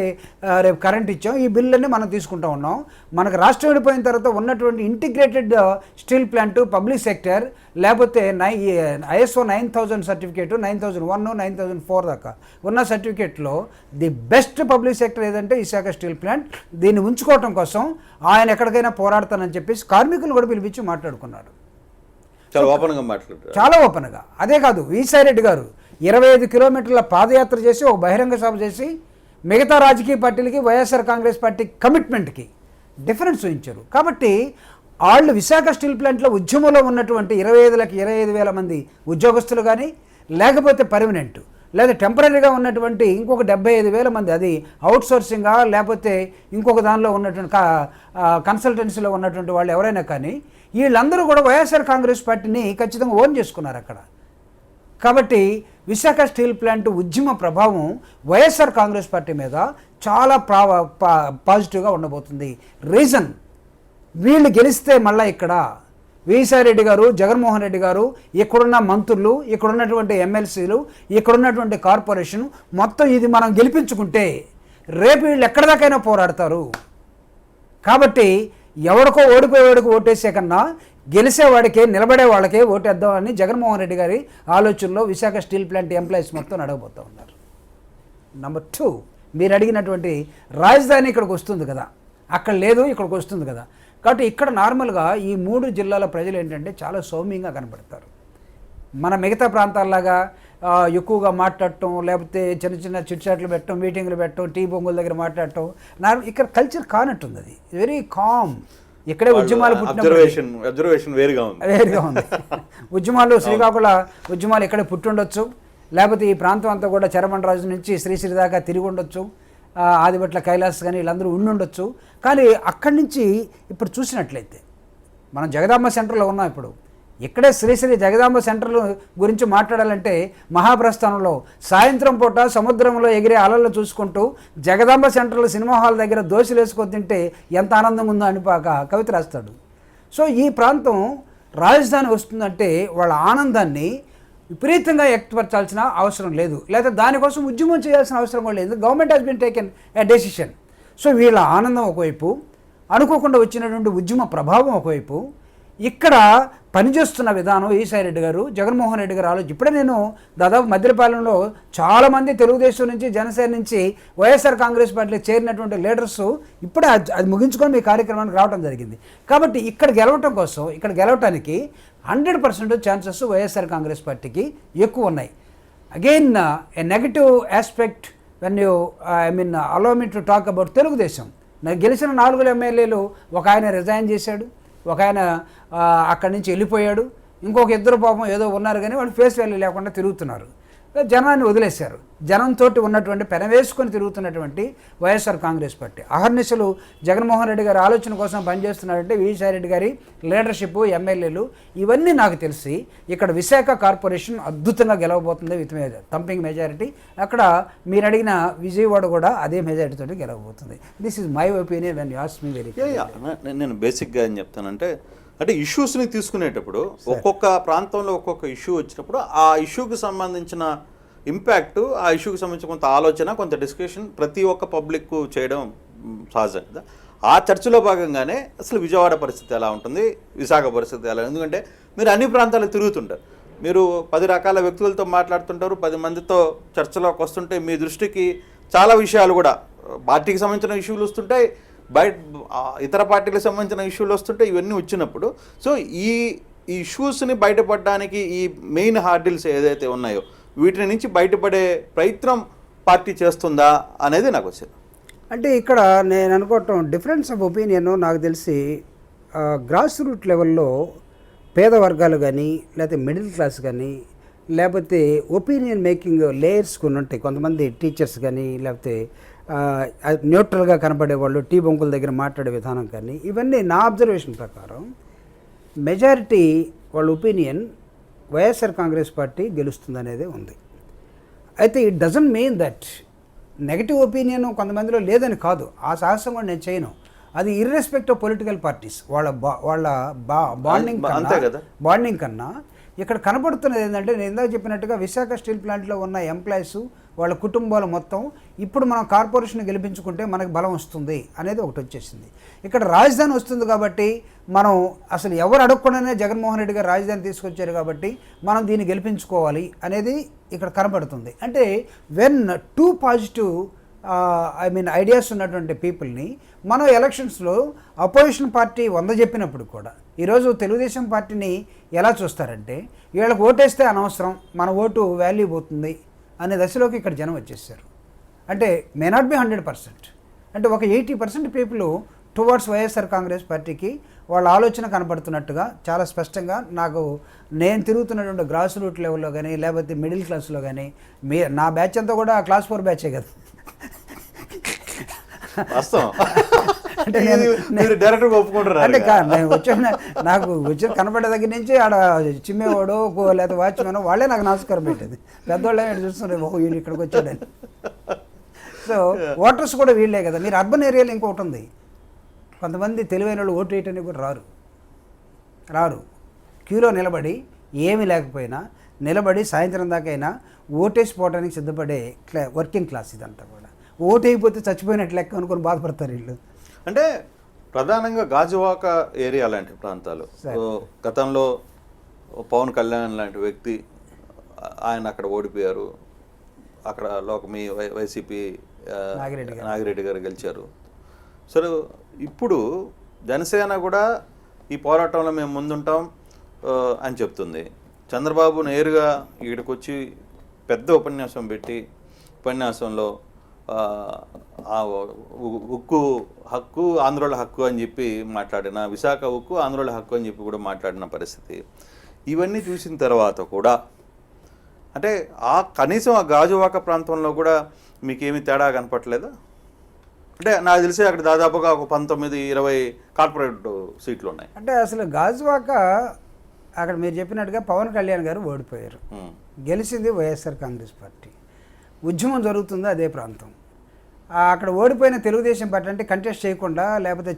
రేపు కరెంట్ ఇచ్చాం, ఈ బిల్లులన్నీ మనం తీసుకుంటా ఉన్నాం. మనకు రాష్ట్రం విడిపోయిన తర్వాత ఉన్నటువంటి integrated steel plant public sector, లేకపోతే ISO 9000 సర్టిఫికేటు, 9001, 9004 దాకా ఉన్న సర్టిఫికేట్లో ది బెస్ట్ పబ్లిక్ సెక్టర్ ఏదంటే విశాఖ స్టీల్ ప్లాంట్. దీన్ని ఉంచుకోవటం కోసం ఆయన ఎక్కడికైనా పోరాడతానని చెప్పేసి కార్మికులు కూడా పిలిపించి మాట్లాడుకున్నాడు, చాలా ఓపెన్గా. అదే కాదు, వీసాయి రెడ్డి గారు 25 కిలోమీటర్ల పాదయాత్ర చేసి ఒక బహిరంగ సభ చేసి మిగతా రాజకీయ పార్టీలకి వైఎస్ఆర్ కాంగ్రెస్ పార్టీ కమిట్మెంట్కి డిఫరెన్స్ చూపించారు. కాబట్టి వాళ్ళు విశాఖ స్టీల్ ప్లాంట్లో ఉద్యమంలో ఉన్నటువంటి 25,000 మంది ఉద్యోగస్తులు కానీ, లేకపోతే పర్మనెంట్ లేదా టెంపరీగా ఉన్నటువంటి ఇంకొక 75,000 మంది, అది అవుట్ సోర్సింగా లేకపోతే ఇంకొక దానిలో ఉన్నటువంటి కన్సల్టెన్సీలో ఉన్నటువంటి వాళ్ళు ఎవరైనా కానీ, వీళ్ళందరూ కూడా వైఎస్ఆర్ కాంగ్రెస్ పార్టీని ఖచ్చితంగా ఓన్ చేసుకున్నారు అక్కడ. కాబట్టి విశాఖ స్టీల్ ప్లాంట్ ఉద్యమ ప్రభావం వైఎస్ఆర్ కాంగ్రెస్ పార్టీ మీద చాలా పాజిటివ్గా ఉండబోతుంది. రీజన్, వీళ్ళు గెలిస్తే మళ్ళీ ఇక్కడ వీసాయి రెడ్డి గారు, జగన్మోహన్ రెడ్డి గారు, ఇక్కడున్న మంత్రులు, ఇక్కడున్నటువంటి ఎమ్మెల్సీలు, ఇక్కడున్నటువంటి కార్పొరేషన్ మొత్తం ఇది మనం గెలిపించుకుంటే రేపు వీళ్ళు ఎక్కడి దాకైనా పోరాడతారు. కాబట్టి ఎవరికో ఓడిపోయేవాడికి ఓటేసే కన్నా గెలిచేవాడికే, నిలబడే వాళ్ళకే ఓటేద్దామని జగన్మోహన్ రెడ్డి గారి ఆలోచనలో విశాఖ స్టీల్ ప్లాంట్ ఎంప్లాయీస్ మొత్తం నడవబోతూ ఉన్నారు. నెంబర్ 2, మీరు అడిగినటువంటి రాజధాని ఇక్కడికి వస్తుంది కదా, అక్కడ లేదు, ఇక్కడికి వస్తుంది కదా. కాబట్టి ఇక్కడ నార్మల్గా ఈ 3 జిల్లాల ప్రజలు ఏంటంటే చాలా సౌమ్యంగా కనపడతారు. మన మిగతా ప్రాంతాల్లాగా ఎక్కువగా మాట్లాడటం, లేకపోతే చిన్న చిన్న చిట్చాట్లు పెట్టడం, మీటింగ్లు పెట్టడం, టీ బొంగుల దగ్గర మాట్లాడటం, ఇక్కడ కల్చర్ కానట్టుంది. అది వెరీ కామ్. ఇక్కడే ఉద్యమాలు వేరుగా ఉంది. ఉద్యమాలు శ్రీకాకుళ ఉద్యమాలు ఇక్కడే పుట్టుండొచ్చు, లేకపోతే ఈ ప్రాంతం అంతా కూడా చరమండరాజు నుంచి శ్రీశ్రీ దాకా తిరిగి ఉండొచ్చు, ఆదిపట్ల కైలాస్ కానీ వీళ్ళందరూ ఉండుండొచ్చు. కానీ అక్కడి నుంచి ఇప్పుడు చూసినట్లయితే మనం జగదాంబ సెంటర్లో ఉన్నాం. ఇప్పుడు ఇక్కడే శ్రీశ్రీ జగదాంబ సెంటర్ గురించి మాట్లాడాలంటే మహాప్రస్థానంలో సాయంత్రం పూట సముద్రంలో ఎగిరే అలలు చూసుకుంటూ జగదాంబ సెంటర్లో సినిమా హాల్ దగ్గర దోశలు వేసుకొని తింటే ఎంత ఆనందంగా ఉందో అనిపాక కవిత రాస్తాడు. సో ఈ ప్రాంతం రాజధాని వస్తుందంటే వాళ్ళ ఆనందాన్ని విపరీతంగా వ్యక్తపరచాల్సిన అవసరం లేదు, లేదా దానికోసం ఉద్యమం చేయాల్సిన అవసరం కూడా లేదు. Government has been taken a decision. So వీళ్ళ ఆనందం ఒకవైపు, అనుకోకుండా వచ్చినటువంటి ఉద్యమ ప్రభావం ఒకవైపు, ఇక్కడ పనిచేస్తున్న విధానం వీసాయి రెడ్డి గారు, జగన్మోహన్ రెడ్డి గారు ఆలోచన. ఇప్పుడే నేను దాదాపు మద్దిలపాలెంలో చాలామంది తెలుగుదేశం నుంచి, జనసేన నుంచి వైఎస్ఆర్ కాంగ్రెస్ పార్టీలో చేరినటువంటి లీడర్స్ ఇప్పుడే అది ముగించుకొని మీ కార్యక్రమానికి రావడం జరిగింది. కాబట్టి ఇక్కడ గెలవటం కోసం, ఇక్కడ గెలవటానికి 100% ఛాన్సెస్ వైఎస్ఆర్ కాంగ్రెస్ పార్టీకి ఎక్కువ ఉన్నాయి. Again a negative aspect when you allow me to talk about Telugu Desam. నాకు గెలిచిన 4 ఎమ్మెల్యేలు ఒక ఆయన రిజైన్ చేశాడు, ఒక ఆయన అక్కడి నుంచి వెళ్ళిపోయాడు, ఇంకొక 2 పాపం ఏదో ఉన్నారు కానీ వాళ్ళు ఫేస్ వాల్యూ లేకుండా తిరుగుతున్నారు. జనాన్ని వదిలేశారు. జనంతో ఉన్నటువంటి పెనవేసుకొని తిరుగుతున్నటువంటి వైఎస్ఆర్ కాంగ్రెస్ పార్టీ అహర్నిశలు జగన్మోహన్ రెడ్డి గారి ఆలోచన కోసం పనిచేస్తున్నారంటే వీసాయి రెడ్డి గారి లీడర్షిప్, ఎమ్మెల్యేలు, ఇవన్నీ నాకు తెలిసి ఇక్కడ విశాఖ కార్పొరేషన్ అద్భుతంగా గెలవబోతుంది విత్ థంపింగ్ మెజారిటీ. అక్కడ మీరు అడిగిన విజయవాడ కూడా అదే మెజారిటీతో గెలవబోతుంది. This is my opinion when you ask me very. నేను బేసిక్గా ఏం చెప్తానంటే, అంటే ఇష్యూస్ని తీసుకునేటప్పుడు ఒక్కొక్క ప్రాంతంలో ఒక్కొక్క ఇష్యూ వచ్చినప్పుడు ఆ ఇష్యూకి సంబంధించిన ఇంపాక్ట్, ఆ ఇష్యూకి సంబంధించిన కొంత ఆలోచన, కొంత డిస్కషన్ ప్రతి ఒక్క పబ్లిక్ చేయడం సహజం కదా. ఆ చర్చలో భాగంగానే అసలు విజయవాడ పరిస్థితి ఎలా ఉంటుంది, విశాఖ పరిస్థితి ఎలా, ఎందుకంటే మీరు అన్ని ప్రాంతాలకు తిరుగుతుంటారు, మీరు 10 రకాల వ్యక్తులతో మాట్లాడుతుంటారు, 10 మందితో చర్చలోకి వస్తుంటే మీ దృష్టికి చాలా విషయాలు కూడా పార్టీకి సంబంధించిన ఇష్యూలు వస్తుంటాయి, బయట ఇతర పార్టీలకు సంబంధించిన ఇష్యూలు వస్తుంటే ఇవన్నీ వచ్చినప్పుడు, సో ఈ ఇష్యూస్ని బయటపడడానికి ఈ మెయిన్ హార్డిల్స్ ఏదైతే ఉన్నాయో వీటి నుంచి బయటపడే ప్రయత్నం పార్టీ చేస్తుందా అనేది నాకు వచ్చింది. అంటే ఇక్కడ నేను అనుకోవటం డిఫరెన్స్ ఆఫ్ ఒపీనియన్ నాకు తెలిసి గ్రాస్ రూట్ లెవెల్లో పేద వర్గాలు కానీ లేకపోతే మిడిల్ క్లాస్ కానీ లేకపోతే ఒపీనియన్ మేకింగ్ లేయర్స్ కొన్ని ఉంటాయి. కొంతమంది టీచర్స్ కానీ లేకపోతే న్యూట్రల్గా కనపడే వాళ్ళు టీ బొంకుల దగ్గర మాట్లాడే విధానం కానీ ఇవన్నీ నా అబ్జర్వేషన్ ప్రకారం మెజారిటీ వాళ్ళ ఒపీనియన్ వైఎస్ఆర్ కాంగ్రెస్ పార్టీ గెలుస్తుందనేదే ఉంది. అయితే it doesn't mean that negative opinion కొంతమందిలో లేదని కాదు, ఆ సాహసం కూడా నేను చేయను. అది ఇర్రెస్పెక్ట్ ఆఫ్ పొలిటికల్ పార్టీస్ వాళ్ళ బాండింగ్ కన్నా ఇక్కడ కనపడుతున్నది ఏంటంటే నేను ఇందాక చెప్పినట్టుగా విశాఖ స్టీల్ ప్లాంట్లో ఉన్న ఎంప్లాయీస్ వాళ్ళ కుటుంబాలు మొత్తం ఇప్పుడు మనం కార్పొరేషన్ గెలిపించుకుంటే మనకు బలం వస్తుంది అనేది ఒకటి వచ్చేసింది. ఇక్కడ రాజధాని వస్తుంది కాబట్టి మనం అసలు ఎవరు అడగకుండానే జగన్మోహన్ రెడ్డి గారు రాజధాని తీసుకొచ్చారు కాబట్టి మనం దీన్ని గెలిపించుకోవాలి అనేది ఇక్కడ కనపడుతుంది. అంటే వెన్ టూ పాజిటివ్ ఐడియాస్ ఉన్నటువంటి పీపుల్ని మనం ఎలక్షన్స్లో అపోజిషన్ పార్టీ 100 చెప్పినప్పుడు కూడా ఈరోజు తెలుగుదేశం పార్టీని ఎలా చూస్తారంటే వీళ్ళకి ఓటేస్తే అనవసరం, మన ఓటు వాల్యూ పోతుంది అనే దశలోకి ఇక్కడ జనం వచ్చేసారు. అంటే మే నాట్ బి 100%, అంటే ఒక 80% పీపుల్ టువర్డ్స్ వైఎస్ఆర్ కాంగ్రెస్ పార్టీకి వాళ్ళ ఆలోచన కనపడుతున్నట్టుగా చాలా స్పష్టంగా నాకు నేను తిరుగుతున్నటువంటి గ్రాస్ రూట్ లెవెల్లో కానీ లేకపోతే మిడిల్ క్లాస్లో కానీ నా బ్యాచ్ అంతా కూడా క్లాస్ 4 బ్యాచే కదా. అంటే నేను డైరెక్ట్గా ఒప్పుకుంటారు అంటే నేను వచ్చాను, నాకు వచ్చి కనపడే దగ్గర నుంచి ఆడ చిమ్మేవాడు లేకపోతే వాచ్మెన్ వాళ్ళే నాకు నమస్కారం పెట్టేది. పెద్దవాళ్ళే చూస్తున్నారు ఓహో వీళ్ళు ఇక్కడికి వచ్చాడని. సో ఓటర్స్ కూడా వీళ్ళే కదా. మీరు అర్బన్ ఏరియాలో ఇంకొకటి ఉంది, కొంతమంది తెలివైన వాళ్ళు ఓటు వేయటానికి కూడా రారు క్యూలో నిలబడి ఏమీ లేకపోయినా నిలబడి సాయంత్రం దాకైనా ఓటేసి పోవడానికి సిద్ధపడే వర్కింగ్ క్లాస్ ఇదంతా కూడా. ఓటు అయిపోతే చచ్చిపోయినట్లు లెక్క అనుకొని బాధపడతారు వీళ్ళు. అంటే ప్రధానంగా గాజువాక ఏరియా లాంటి ప్రాంతాలు, గతంలో పవన్ కళ్యాణ్ లాంటి వ్యక్తి ఆయన అక్కడ ఓడిపోయారు, అక్కడ మీ వైసీపీ నాగిరెడ్డి గారు గెలిచారు. సరే ఇప్పుడు జనసేన కూడా ఈ పోరాటంలో మేము ముందుంటాం అని చెప్తుంది. చంద్రబాబు నేరుగా ఇక్కడికి వచ్చి పెద్ద ఉపన్యాసం పెట్టి ఉపన్యాసంలో ఉక్కు హక్కు ఆంధ్రుల హక్కు అని చెప్పి మాట్లాడిన, విశాఖ ఉక్కు ఆంధ్రుల హక్కు అని చెప్పి కూడా మాట్లాడిన పరిస్థితి. ఇవన్నీ చూసిన తర్వాత కూడా అంటే కనీసం ఆ గాజువాక ప్రాంతంలో కూడా మీకేమీ తేడా కనపట్లేదా? అంటే నాకు తెలిసి అక్కడ దాదాపుగా ఒక 19-20 కార్పొరేట్ సీట్లు ఉన్నాయి. అంటే అసలు గాజువాక అక్కడ మీరు చెప్పినట్టుగా పవన్ కళ్యాణ్ గారు ఓడిపోయారు, గెలిచింది వైఎస్ఆర్ కాంగ్రెస్ పార్టీ. ఉద్యమం జరుగుతుంది అదే ప్రాంతం. అక్కడ ఓడిపోయిన తెలుగుదేశం పార్టీ అంటే కంటెస్ట్ చేయకుండా లేకపోతే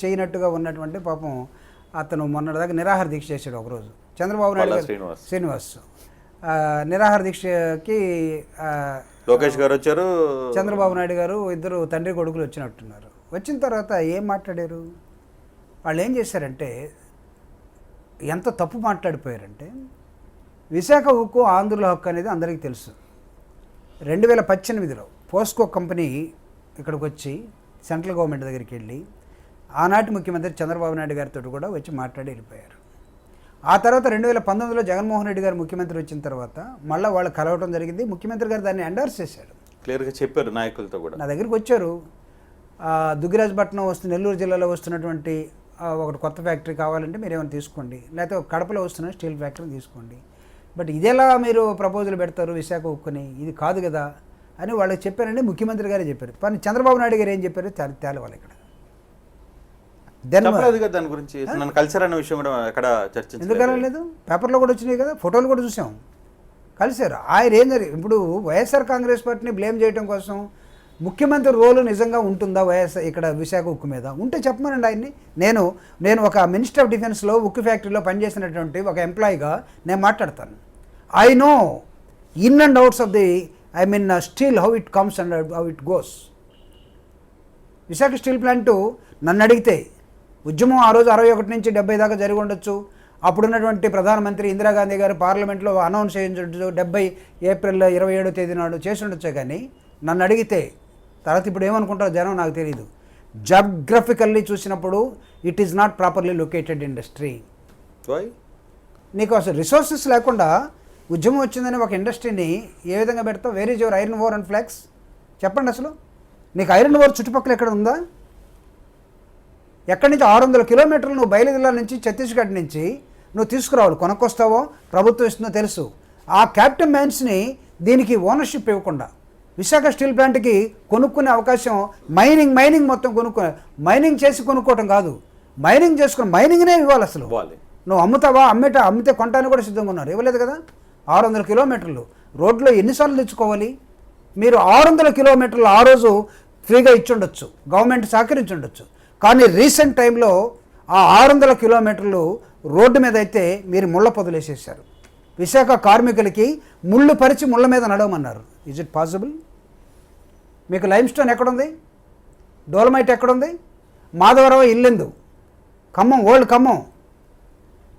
చేయనట్టుగా ఉన్నటువంటి పాపం అతను మొన్నటిదాకా నిరాహార దీక్ష చేశాడు ఒకరోజు. చంద్రబాబు నాయుడు గారు శ్రీనివాస్ నిరాహార దీక్షకి లోకేష్ గారు వచ్చారు, చంద్రబాబు నాయుడు గారు ఇద్దరు తండ్రి కొడుకులు వచ్చినట్టున్నారు. వచ్చిన తర్వాత ఏం మాట్లాడారు వాళ్ళు? ఏం చేశారంటే ఎంత తప్పు మాట్లాడిపోయారంటే విశాఖ ఉక్కు ఆంధ్రుల హక్కు అనేది అందరికీ తెలుసు. 2018లో పోస్కో కంపెనీ ఇక్కడికి వచ్చి సెంట్రల్ గవర్నమెంట్ దగ్గరికి వెళ్ళి ఆనాటి ముఖ్యమంత్రి చంద్రబాబు నాయుడు గారితో కూడా వచ్చి మాట్లాడి వెళ్ళిపోయారు. ఆ తర్వాత 2019లో జగన్మోహన్ రెడ్డి గారు ముఖ్యమంత్రి వచ్చిన తర్వాత మళ్ళీ వాళ్ళు కలవటం జరిగింది. ముఖ్యమంత్రి గారు దాన్ని ఎండార్స్ చేశాడు, క్లియర్గా చెప్పారు నాయకులతో కూడా. నా దగ్గరికి వచ్చారు, దుగ్గిరాజపట్నం నెల్లూరు జిల్లాలో వస్తున్నటువంటి ఒకటి కొత్త ఫ్యాక్టరీ కావాలంటే మీరు ఏమైనా తీసుకోండి, లేకపోతే కడపలో వస్తున్న స్టీల్ ఫ్యాక్టరీ తీసుకోండి, బట్ ఇదేలా మీరు ప్రపోజల్ పెడతారు విశాఖ ఉక్కుని, ఇది కాదు కదా అని వాళ్ళకి చెప్పారండి. ముఖ్యమంత్రి గారే చెప్పారు. కానీ చంద్రబాబు నాయుడు గారు ఏం చెప్పారు తేలవాలి ఇక్కడ. దాని గురించి నన్ను కల్చర్ అనే విషయం కూడా ఎక్కడ చర్చించలేదు. ఎందుకు లేదు? పేపర్లో కూడా వచ్చినాయి కదా, ఫోటోలు కూడా చూసాం, కలిశారు. ఆయన ఏం జరిగింది? ఇప్పుడు వైఎస్ఆర్ కాంగ్రెస్ పార్టీని బ్లేమ్ చేయడం కోసం ముఖ్యమంత్రి రోలు నిజంగా ఉంటుందా వైఎస్ఆర్ ఇక్కడ విశాఖ ఉక్కు మీద? ఉంటే చెప్పమనండి ఆయన్ని. నేను ఒక మినిస్టర్ ఆఫ్ డిఫెన్స్లో ఉక్కు ఫ్యాక్టరీలో పనిచేసినటువంటి ఒక ఎంప్లాయీగా నేను మాట్లాడతాను. I know in and outs of the steel how it comes and how it goes. Visakha steel plant నన్ను అడిగితే ఉద్యమం ఆ రోజు 61 నుంచి 70 దాకా జరిగి ఉండొచ్చు. అప్పుడున్నటువంటి ప్రధానమంత్రి ఇందిరాగాంధీ గారు పార్లమెంట్లో అనౌన్స్ చేయించవచ్చు, 70 ఏప్రిల్ 27వ తేదీ నాడు చేసి ఉండొచ్చే. కానీ నన్ను అడిగితే తర్వాత ఇప్పుడు ఏమనుకుంటారో జనం నాకు తెలియదు. జాగ్రఫికల్లీ చూసినప్పుడు it is not properly located industry. నీకు అసలు రిసోర్సెస్ లేకుండా ఉద్యమం వచ్చిందని ఒక ఇండస్ట్రీని ఏ విధంగా పెడతావు? Wear is your iron ore and flags? చెప్పండి అసలు. నీకు ఐరన్ ఓర్ చుట్టుపక్కల ఎక్కడ ఉందా? ఎక్కడి నుంచి 600 కిలోమీటర్లు నువ్వు బయలుదేరాల నుంచి ఛత్తీస్గఢ్ నుంచి నువ్వు తీసుకురావాలి. కొనుక్కొస్తావో ప్రభుత్వం ఇస్తుందో తెలుసు. ఆ క్యాప్టెన్ మైన్స్ని దీనికి ఓనర్షిప్ ఇవ్వకుండా విశాఖ స్టీల్ ప్లాంట్కి కొనుక్కునే అవకాశం, మైనింగ్ మొత్తం మైనింగ్ చేసి కొనుక్కోవటం కాదు, మైనింగ్ చేసుకుని మైనింగ్నే ఇవ్వాలి అసలు. నువ్వు అమ్ముతావా? అమ్మితే కొనటానికి కూడా సిద్ధంగా ఉన్నారు. ఇవ్వలేదు కదా. 600 కిలోమీటర్లు రోడ్లో ఎన్నిసార్లు తెచ్చుకోవాలి? మీరు 600 కిలోమీటర్లు ఆ రోజు ఫ్రీగా ఇచ్చుండొచ్చు, గవర్నమెంట్ సహకరించుండొచ్చు. కానీ రీసెంట్ టైంలో ఆ 600 కిలోమీటర్లు రోడ్డు మీద అయితే మీరు ముళ్ళ పొదలేసేసారు. విశాఖ కార్మికులకి ముళ్ళు పరిచి ముళ్ళ మీద నడవమన్నారు. Is it possible? మీకు లైమ్ స్టోన్ ఎక్కడుంది? డోలమైట్ ఎక్కడుంది? మాధవరావు ఇల్లెందు, ఖమ్మం, ఓల్డ్ ఖమ్మం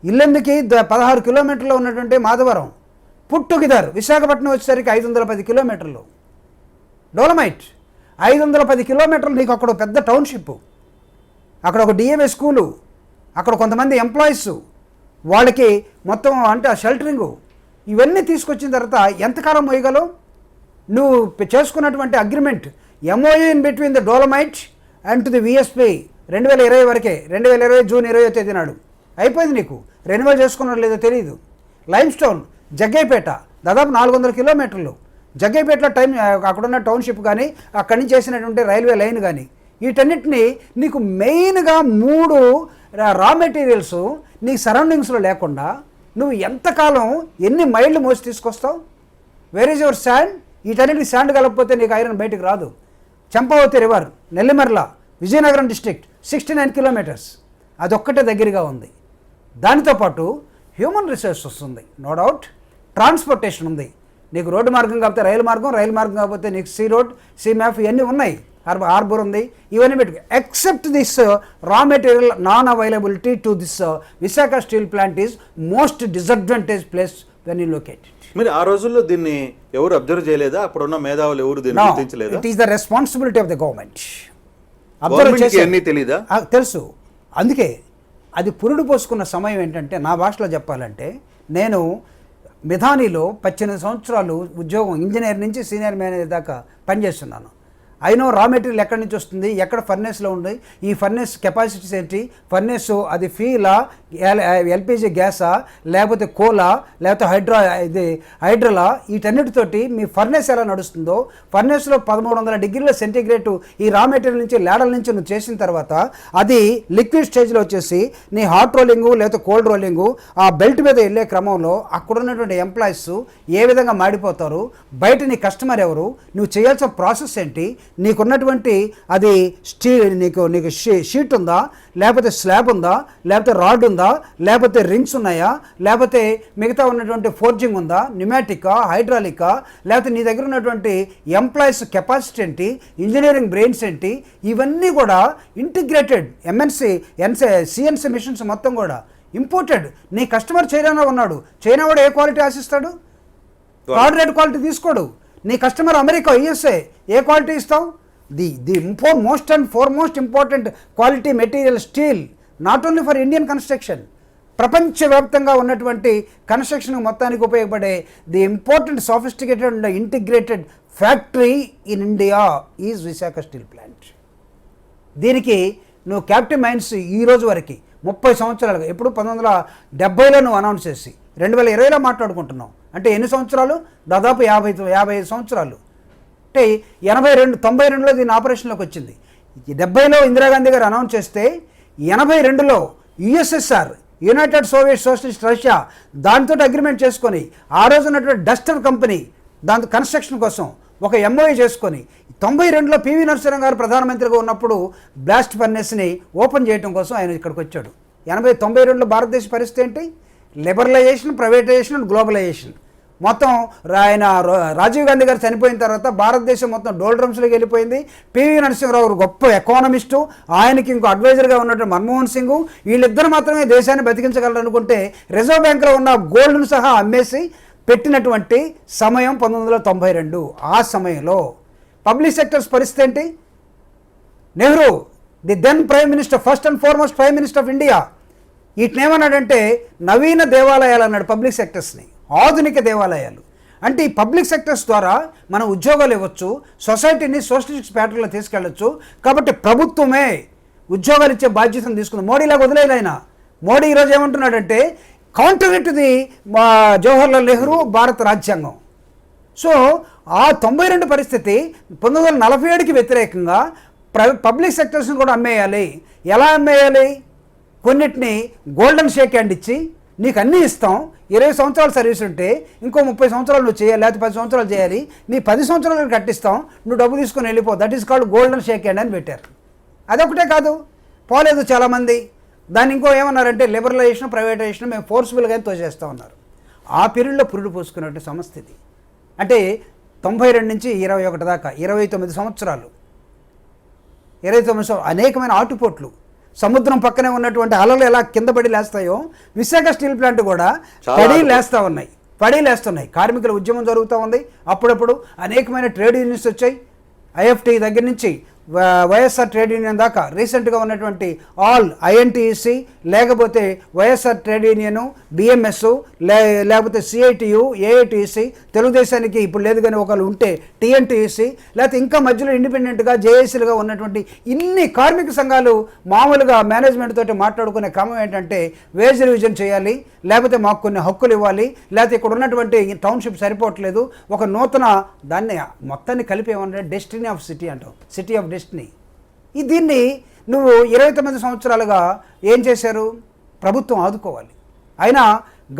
ఇల్లెందుకి 16 కిలోమీటర్లో ఉన్నటువంటి మాధవరం పుట్టుగిదారు విశాఖపట్నం వచ్చేసరికి 510 కిలోమీటర్లు. డోలమైట్ 510 కిలోమీటర్లు. నీకు అక్కడ పెద్ద టౌన్షిప్, అక్కడ ఒక డిఏవై స్కూలు, అక్కడ కొంతమంది ఎంప్లాయీస్, వాళ్ళకి మొత్తం అంటే ఆ షెల్టరింగు, ఇవన్నీ తీసుకొచ్చిన తర్వాత ఎంతకాలం మోయగలవు? నువ్వు చేసుకున్నటువంటి agreement MoU in between the dolomite and to the VSP 2020 వరకే. 2020 జూన్ 20వ తేదీ నాడు అయిపోయింది. నీకు రెన్యువల్ చేసుకున్నారో లేదో తెలియదు. లైమ్ స్టోన్ జగ్గైపేట దాదాపు 400 కిలోమీటర్లు. జగ్గైపేటలో అక్కడున్న టౌన్షిప్ కానీ అక్కడి నుంచి చేసినటువంటి రైల్వే లైన్ కానీ వీటన్నిటిని నీకు మెయిన్గా 3 రా మెటీరియల్స్ నీ సరౌండింగ్స్లో లేకుండా నువ్వు ఎంతకాలం ఎన్ని మైళ్ళు మోసి తీసుకొస్తావు? Where is your sand? వీటన్నిటికి శాండ్ కలపకపోతే నీకు ఐరన్ బయటకు రాదు. Champavati river, Nellimarla, Vizianagaram district 69 kilometres, అదొక్కటే దగ్గరగా ఉంది. దానితో పాటు హ్యూమన్ రిసోర్సెస్ ఉంది, నో డౌట్. ట్రాన్స్పోర్టేషన్ ఉంది. నీకు రోడ్డు మార్గం కాకపోతే రైలు మార్గం కాకపోతే నీకు సీ రోడ్, సీ మ్యాప్ ఇవన్నీ ఉన్నాయి. హార్బర్ ఉంది. ఇవన్నీ పెట్టుకో. Except this raw material non availability to this Visakha steel plant is most disadvantage place when you locate. మీరు ఆ రోజుల్లో దీన్ని ఎవరు అబ్జర్వ్ చేయలేదా? అప్పుడున్న మేధావులు ఎవరు దీన్ని గుర్తించలేదా? It is the responsibility of the government. తెలీదా? తెలుసు. అందుకే అది పురుడు పోసుకున్న సమయం ఏంటంటే, నా భాషలో చెప్పాలంటే, నేను మిధానీలో 18 సంవత్సరాలు ఉద్యోగం, ఇంజనీర్ నుంచి సీనియర్ మేనేజర్ దాకా పనిచేస్తున్నాను. అయినో రా మెటీరియల్ ఎక్కడి నుంచి వస్తుంది, ఎక్కడ ఫర్నేస్లో ఉంది, ఈ ఫర్నేస్ కెపాసిటీస్ ఏంటి, ఫర్నేస్ అది ఫీలా, ఎల్పిజి గ్యాసా, లేకపోతే కోలా, లేకపోతే హైడ్రలా, వీటన్నిటితోటి మీ ఫర్నేస్ ఎలా నడుస్తుందో, ఫర్నేస్లో 1300 డిగ్రీల సెంటీగ్రేడ్ ఈ రా మెటీరియల్ నుంచి లేడల నుంచి నువ్వు చేసిన తర్వాత అది లిక్విడ్ స్టేజ్లో వచ్చేసి నీ హాట్ రోలింగు లేకపోతే కోల్డ్ రోలింగు ఆ బెల్ట్ మీద వెళ్ళే క్రమంలో అక్కడ ఉన్నటువంటి ఎంప్లాయీస్ ఏ విధంగా మాడిపోతారు, బయట నీ కస్టమర్ ఎవరు, నువ్వు చేయాల్సిన ప్రాసెస్ ఏంటి, నీకున్నటువంటి అది నీకు షీట్ ఉందా, లేకపోతే స్లాబ్ ఉందా, లేకపోతే రాడ్ ఉందా, లేకపోతే రింగ్స్ ఉన్నాయా, లేకపోతే మిగతా ఉన్నటువంటి ఫోర్జింగ్ ఉందా, న్యూమాటికా, హైడ్రాలికా, లేకపోతే నీ దగ్గర ఉన్నటువంటి ఎంప్లాయీస్ కెపాసిటీ ఏంటి, ఇంజనీరింగ్ బ్రెయిన్స్ ఏంటి, ఇవన్నీ కూడా ఇంటిగ్రేటెడ్ సిఎన్సి మిషన్స్ మొత్తం కూడా ఇంపోర్టెడ్. నీ కస్టమర్ చైనాలో ఉన్నాడు, చైనా వాడు ఏ క్వాలిటీ ఆశిస్తాడు? థర్డ్ రేట్ క్వాలిటీ తీసుకోడు. నీ కస్టమర్ అమెరికా, యుఎస్ఏ, ఏ క్వాలిటీ ఇస్తావు? The most and foremost important quality material steel, not only for Indian construction, ప్రపంచవ్యాప్తంగా ఉన్నటువంటి కన్స్ట్రక్షన్ మొత్తానికి ఉపయోగపడే the important sophisticated and integrated factory in India is Visakha steel plant. దీనికి నువ్వు captain mines ఈ రోజు వరకు 30 సంవత్సరాలుగా, ఎప్పుడు 1970లో నువ్వు అనౌన్స్ చేసి 2020లో మాట్లాడుకుంటున్నావు అంటే ఎన్ని సంవత్సరాలు? దాదాపు 55 సంవత్సరాలు. అంటే 92-92లో దీని ఆపరేషన్లోకి వచ్చింది. 70లో ఇందిరాగాంధీ గారు అనౌన్స్ చేస్తే 82లో USSR, United Soviet Socialist Russia దాంతో అగ్రిమెంట్ చేసుకొని ఆ రోజు ఉన్నటువంటి డస్టర్ కంపెనీ దాంతో కన్స్ట్రక్షన్ కోసం ఒక ఎంఓఏ చేసుకొని 92లో పివి నరసింహన్ గారు ప్రధానమంత్రిగా ఉన్నప్పుడు బ్లాస్ట్ ఫర్నెస్ని ఓపెన్ చేయడం కోసం ఆయన ఇక్కడికి వచ్చాడు. 92లో భారతదేశ పరిస్థితి ఏంటి? Liberalisation, privatisation and globalisation. మొత్తం ఆయన రాజీవ్ గాంధీ గారు చనిపోయిన తర్వాత భారతదేశం మొత్తం డోల్డ్రమ్స్లోకి వెళ్ళిపోయింది. పివి నరసింహరావు గొప్ప ఎకానమిస్టు, ఆయనకి ఇంకో అడ్వైజర్గా ఉన్నటువంటి మన్మోహన్ సింగ్, వీళ్ళిద్దరు మాత్రమే దేశాన్ని బతికించగలరు అనుకుంటే రిజర్వ్ బ్యాంక్లో ఉన్న గోల్డ్ను సహా అమ్మేసి పెట్టినటువంటి సమయం 1992. ఆ సమయంలో పబ్లిక్ సెక్టర్స్ పరిస్థితి ఏంటి? Nehru, the then prime minister, first and foremost prime minister of India, వీటిని ఏమన్నాడంటే నవీన దేవాలయాలు అన్నాడు పబ్లిక్ సెక్టర్స్ని. ఆధునిక దేవాలయాలు. అంటే ఈ పబ్లిక్ సెక్టర్స్ ద్వారా మనం ఉద్యోగాలు ఇవ్వచ్చు, సొసైటీని సోషలిస్ట్ ప్యాటర్న్లో తీసుకెళ్ళచ్చు. కాబట్టి ప్రభుత్వమే ఉద్యోగాలు ఇచ్చే బాధ్యతను తీసుకుంది. మోడీలాగా వదిలేదు ఆయన. మోడీ ఈరోజు ఏమంటున్నాడంటే counter to the Jawaharlal Nehru భారత రాజ్యాంగం. సో ఆ 92 పరిస్థితి 1947కి వ్యతిరేకంగా పబ్లిక్ సెక్టర్స్ని కూడా అమ్మేయాలి. ఎలా అమ్మేయాలి? కొన్నిటిని గోల్డెన్ షేక్ హ్యాండ్ ఇచ్చి నీకు అన్నీ ఇస్తాం, 20 సంవత్సరాల సర్వీస్ ఉంటే ఇంకో 30 సంవత్సరాలు నువ్వు చేయాలి, లేకపోతే 10 సంవత్సరాలు చేయాలి, నీ 10 సంవత్సరాలు కట్టిస్తాం, నువ్వు డబ్బు తీసుకొని వెళ్ళిపో. That is called golden shake hand అని పెట్టారు. అదొకటే కాదు, పోలేదు చాలామంది. దాన్ని ఇంకో ఏమన్నారంటే లిబరలైజేషన్, ప్రైవేటైజేషన్ మేము ఫోర్స్ఫుల్గా తోచేస్తూ ఉన్నారు. ఆ పీరియడ్లో పురుడు పోసుకున్నట్టు సమస్య ఇది. అంటే 92 నుంచి 21 దాకా 29 సంవత్సరాలు, 29 అనేకమైన ఆటుపోట్లు. సముద్రం పక్కనే ఉన్నటువంటి అలలు ఎలా కింద పడి లేస్తాయో విశాఖ స్టీల్ ప్లాంట్ కూడా పడి లేస్తున్నాయి. కార్మికుల ఉద్యమం జరుగుతూ ఉంది. అప్పుడప్పుడు అనేకమైన ట్రేడ్ యూనియన్స్ వచ్చాయి. ఐఎఫ్టీ దగ్గర నుంచి వైఎస్ఆర్ ట్రేడ్ యూనియన్ దాకా, రీసెంట్గా ఉన్నటువంటి ఆల్ ఐఎన్టీఈసీ, లేకపోతే వైఎస్ఆర్ ట్రేడ్ యూనియన్, బిఎంఎస్, లేకపోతే సిఐటియు, ఏఐటీసీ, తెలుగుదేశానికి ఇప్పుడు లేదు కానీ ఒకళ్ళు ఉంటే టీఎన్టీఈసీ, లేకపోతే ఇంకా మధ్యలో ఇండిపెండెంట్గా జేఏసీలుగా ఉన్నటువంటి ఇన్ని కార్మిక సంఘాలు మామూలుగా మేనేజ్మెంట్ తోటి మాట్లాడుకునే క్రమం ఏంటంటే వేజ్ రివిజన్ చేయాలి, లేకపోతే మాకు కొన్ని హక్కులు ఇవ్వాలి, లేకపోతే ఇక్కడ ఉన్నటువంటి టౌన్షిప్ సరిపోవట్లేదు, ఒక నూతన దాన్ని మొత్తాన్ని కలిపి ఏమన్నా డెస్టినీ ఆఫ్ సిటీ అంటాం, సిటీ ఆఫ్ డెస్టినీ. దీన్ని నువ్వు 29 సంవత్సరాలుగా ఏం చేశారు? ప్రభుత్వం ఆదుకోవాలి. అయినా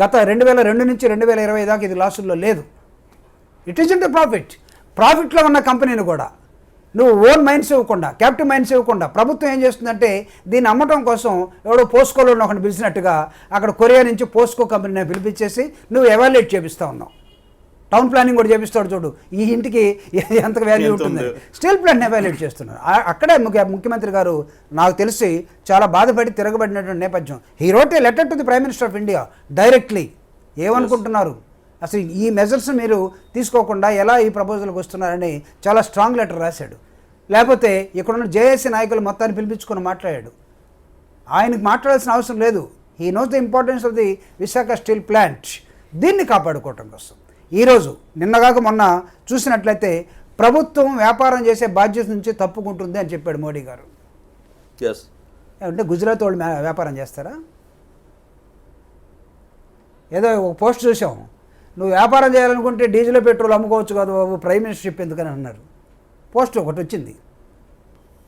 గత 2002 నుంచి 2020 దాకా ఇది లాసుల్లో లేదు. ఇట్ ఈజ్ ఇంట్ ప్రాఫిట్లో ఉన్న కంపెనీని కూడా నువ్వు ఓన్ మైన్స్ ఇవ్వకుండా, క్యాపిటల్ మైన్స్ ఇవ్వకుండా ప్రభుత్వం ఏం చేస్తుందంటే దీన్ని అమ్మటం కోసం ఎవడో పోస్కోలో ఒకటి పిలిచినట్టుగా అక్కడ కొరియా నుంచి పోస్కో కంపెనీని పిలిపించేసి నువ్వు ఎవాల్యుయేట్ చేపిస్తూ ఉన్నావు. టౌన్ ప్లానింగ్ కూడా చేపిస్తాడు చూడు, ఈ ఇంటికి ఎంత వాల్యూ ఉంటుంది, స్టీల్ ప్లాంట్ని ఎవాల్యుయేట్ చేస్తున్నారు. అక్కడే ముఖ్యమంత్రి గారు నాకు తెలిసి చాలా బాధపడి తిరగబడినటువంటి నేపథ్యం. He wrote a letter to the prime minister of India directly. ఏమనుకుంటున్నారు అసలు ఈ మెజర్స్ మీరు తీసుకోకుండా ఎలా ఈ ప్రపోజల్కి వస్తున్నారని చాలా స్ట్రాంగ్ లెటర్ రాశాడు. లేకపోతే ఇక్కడున్న జేఏసీ నాయకులు మొత్తాన్ని పిలిపించుకొని మాట్లాడాడు. ఆయనకు మాట్లాడాల్సిన అవసరం లేదు. He knows the importance of the Visakha steel plant. దీన్ని కాపాడుకోవటం కోసం ఈరోజు నిన్నగాక మొన్న చూసినట్లయితే ప్రభుత్వం వ్యాపారం చేసే బాధ్యత నుంచి తప్పుకుంటుంది అని చెప్పాడు మోడీ గారు. అంటే గుజరాత్ వాళ్ళు వ్యాపారం చేస్తారా? ఏదో ఒక పోస్ట్ చూసాం, నువ్వు వ్యాపారం చేయాలనుకుంటే డీజిల్ పెట్రోల్ అమ్ముకోవచ్చు కాదు బాబు, ప్రైమ్ మినిస్టర్షిప్ ఎందుకని అన్నారు. పోస్ట్ ఒకటి వచ్చింది.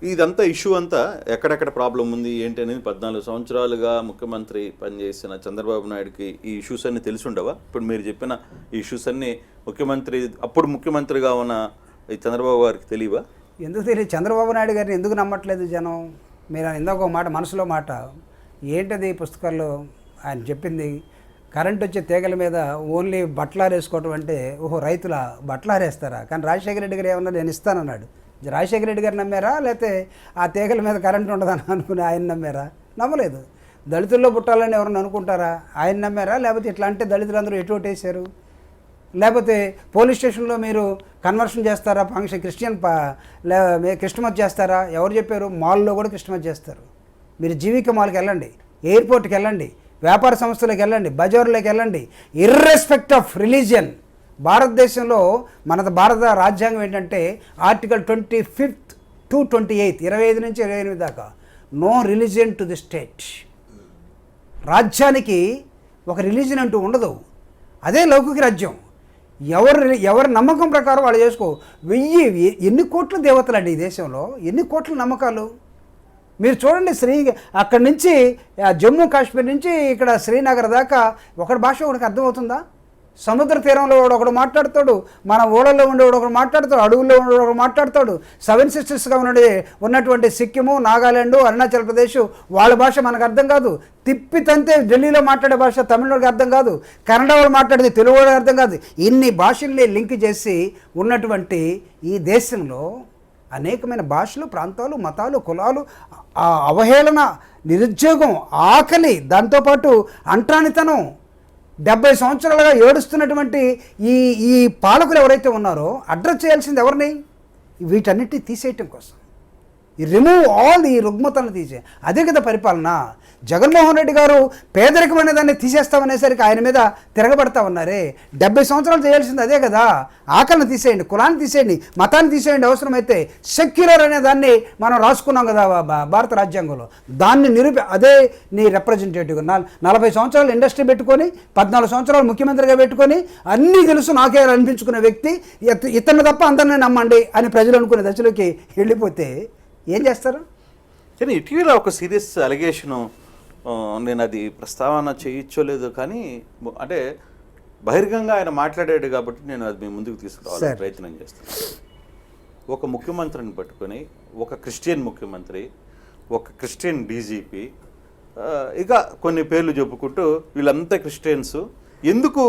ఇదంతా ఇష్యూ అంతా ఎక్కడెక్కడ ప్రాబ్లం ఉంది ఏంటి అనేది 14 సంవత్సరాలుగా ముఖ్యమంత్రి పనిచేసిన చంద్రబాబు నాయుడుకి ఈ ఇష్యూస్ అన్నీ తెలిసి ఉండవా? ఇప్పుడు మీరు చెప్పిన ఈ ఇష్యూస్ అన్నీ అప్పుడు ముఖ్యమంత్రిగా ఉన్న ఈ చంద్రబాబు గారికి తెలియవా? ఎందుకు తెలియదు? చంద్రబాబు నాయుడు గారిని ఎందుకు నమ్మట్లేదు జనం? మీరు ఇందాక ఒక మాట మనసులో మాట ఏంటది పుస్తకాల్లో ఆయన చెప్పింది, కరెంట్ వచ్చే తీగల మీద ఓన్లీ బట్టలారేసుకోవటం అంటే ఓహో రైతుల బట్టలారేస్తారా? కానీ రాజశేఖర రెడ్డి గారు ఏమన్నా నేను ఇస్తానన్నాడు. రాజశేఖర రెడ్డి గారు నమ్మారా? లేకపోతే ఆ తీగల మీద కరెంట్ ఉండదని అనుకుని ఆయన నమ్మారా? నమ్మలేదు. దళితుల్లో పుట్టాలని ఎవరన్నా అనుకుంటారా? ఆయన నమ్మారా? లేకపోతే ఇట్లా అంటే దళితులందరూ ఎటువంటి వేసారు? లేకపోతే పోలీస్ స్టేషన్లో మీరు కన్వర్షన్ చేస్తారా? ఫంక్షన్ క్రిస్టమస్ చేస్తారా? ఎవరు చెప్పారు? మాల్లో కూడా క్రిస్టమస్ చేస్తారు. మీరు జీవిక మాల్కి వెళ్ళండి, ఎయిర్పోర్ట్కి వెళ్ళండి, వ్యాపార సంస్థలకు వెళ్ళండి, బజార్లోకి వెళ్ళండి, ఇర్రెస్పెక్ట్ ఆఫ్ రిలీజియన్. భారతదేశంలో మన భారత రాజ్యాంగం ఏంటంటే ఆర్టికల్ 25 to 28, 25 నుంచి 28 దాకా no religion to the state. రాజ్యానికి ఒక రిలీజియన్ అంటూ ఉండదు. అదే లౌకిక రాజ్యం. ఎవరి నమ్మకం ప్రకారం వాళ్ళు చేసుకో. ఎన్ని కోట్ల దేవతలు అండి ఈ దేశంలో, ఎన్ని కోట్ల నమ్మకాలు. మీరు చూడండి, అక్కడి నుంచి జమ్మూ కాశ్మీర్ నుంచి ఇక్కడ శ్రీనగర్ దాకా ఒకటి భాష ఒకటికి అర్థమవుతుందా? సముద్ర తీరంలో ఒకడు మాట్లాడతాడు, మన ఊళ్ళలో ఉండేవాడు ఒకడు మాట్లాడతాడు, అడవుల్లో ఉండేవాడు ఒకడు మాట్లాడతాడు. 7 సిస్టర్స్గా ఉన్నటువంటి సిక్కిము, నాగాలాండ్, అరుణాచల్ ప్రదేశ్ వాళ్ళ భాష మనకు అర్థం కాదు. తిప్పితంతే ఢిల్లీలో మాట్లాడే భాష తమిళనాడుకి అర్థం కాదు, కన్నడ వాళ్ళు మాట్లాడేది తెలుగు వాళ్ళకి అర్థం కాదు. ఇన్ని భాషల్ని లింక్ చేసి ఉన్నటువంటి ఈ దేశంలో అనేకమైన భాషలు, ప్రాంతాలు, మతాలు, కులాలు, అవహేళన, నిరుద్యోగం, ఆకలి, దాంతోపాటు అంటరానితనం, 70 సంవత్సరాలుగా ఏడుస్తున్నటువంటి ఈ పాలకులు ఎవరైతే ఉన్నారో అడ్రస్ చేయాల్సింది ఎవరిని? వీటన్నిటిని తీసేయటం కోసం, రిమూవ్ ఆల్ ఈ రుగ్మతలను తీసే. అదే కదా పరిపాలన. జగన్మోహన్ రెడ్డి గారు పేదరికం అనే దాన్ని తీసేస్తామనేసరికి ఆయన మీద తిరగబడతా ఉన్నారే. 70 సంవత్సరాలు చేయాల్సింది అదే కదా. ఆకలిని తీసేయండి, కులాన్ని తీసేయండి, మతాన్ని తీసేయండి, అవసరమైతే సెక్యులర్ అనే దాన్ని మనం రాసుకున్నాం కదా భారత రాజ్యాంగంలో. దాన్ని అదే నీ రిప్రజెంటేటివ్ 40 సంవత్సరాలు ఇండస్ట్రీ పెట్టుకొని 14 సంవత్సరాలు ముఖ్యమంత్రిగా పెట్టుకొని అన్నీ తెలుసు నాకే అనిపించుకునే వ్యక్తి ఇతన్ని తప్ప అందరినీ నమ్మండి అని ప్రజలు అనుకునే దశలోకి వెళ్ళిపోతే ఏం చేస్తారు? కానీ ఇటీవల ఒక సీరియస్ అలిగేషను, నేను అది ప్రస్తావన చేయొచ్చో లేదో కానీ, అంటే బహిర్గంగా ఆయన మాట్లాడాడు కాబట్టి నేను అది మీ ముందుకు తీసుకురావాలని ప్రయత్నం చేస్తాను. ఒక ముఖ్యమంత్రిని పట్టుకొని, ఒక క్రిస్టియన్ ముఖ్యమంత్రి, ఒక క్రిస్టియన్ డీజీపీ, ఇక కొన్ని పేర్లు చెప్పుకుంటూ వీళ్ళంతా క్రిస్టియన్స్, ఎందుకు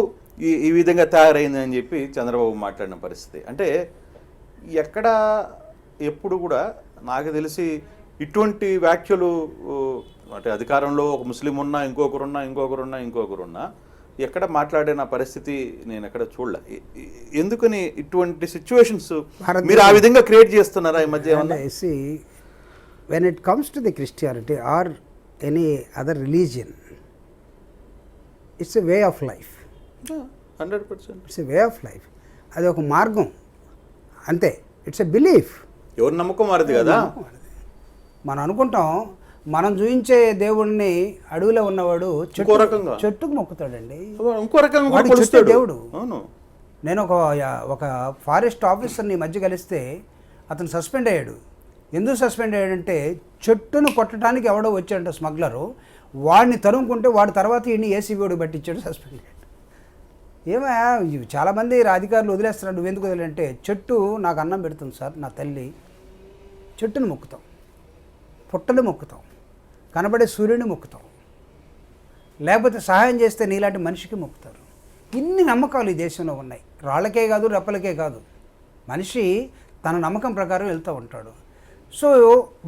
ఈ విధంగా తయారైందని చెప్పి చంద్రబాబు మాట్లాడిన పరిస్థితి. అంటే ఎక్కడ ఎప్పుడు కూడా నాకు తెలిసి ఇటువంటి వ్యాఖ్యలు, అంటే అధికారంలో ఒక ముస్లిం ఉన్నా, ఇంకొకరున్నా ఎక్కడ మాట్లాడిన పరిస్థితి నేను ఎక్కడ చూడలే. ఎందుకని ఇటువంటి సిచ్యువేషన్స్ మీరు ఆ విధంగా క్రియేట్ చేస్తున్నారా ఈ మధ్య? When it comes to the Christianity or any other religion, it's a way of life. 100% it's a way of life. అది ఒక మార్గం అంతే. It's a belief. ఎవరి నమ్మకం వారిది కదా. మనం అనుకుంటాం మనం చూపించే దేవుడిని అడవిలో ఉన్నవాడు చెట్టుకు మొక్కుతాడండి, ఇంకో రకంగా దేవుడు. నేను ఒక ఫారెస్ట్ ఆఫీసర్ని మధ్య కలిస్తే అతను సస్పెండ్ అయ్యాడు. ఎందుకు సస్పెండ్ అయ్యాడంటే చెట్టును కొట్టడానికి ఎవడో వచ్చాడంట స్మగ్లరు, వాడిని తరుముకుంటే వాడి తర్వాత ఈయన్ని ఏసీబీఓడికి పట్టించాడు, సస్పెండ్ అయ్యాడు. ఏమయ్యా చాలామంది అధికారులు వదిలేస్తున్నాడు, నువ్వెందుకు వదిలేంటే చెట్టు నాకు అన్నం పెడుతుంది సార్, నా తల్లి. చెట్టును మొక్కుతాం, పుట్టలు మొక్కుతాం, కనబడే సూర్యుని మొక్కుతాం, లేకపోతే సహాయం చేస్తే నీలాంటి మనిషికి మొక్కుతారు. ఇన్ని నమ్మకాలు ఈ దేశంలో ఉన్నాయి. రాళ్ళకే కాదు, రెప్పలకే కాదు. మనిషి తన నమ్మకం ప్రకారం వెళ్తూ ఉంటాడు. సో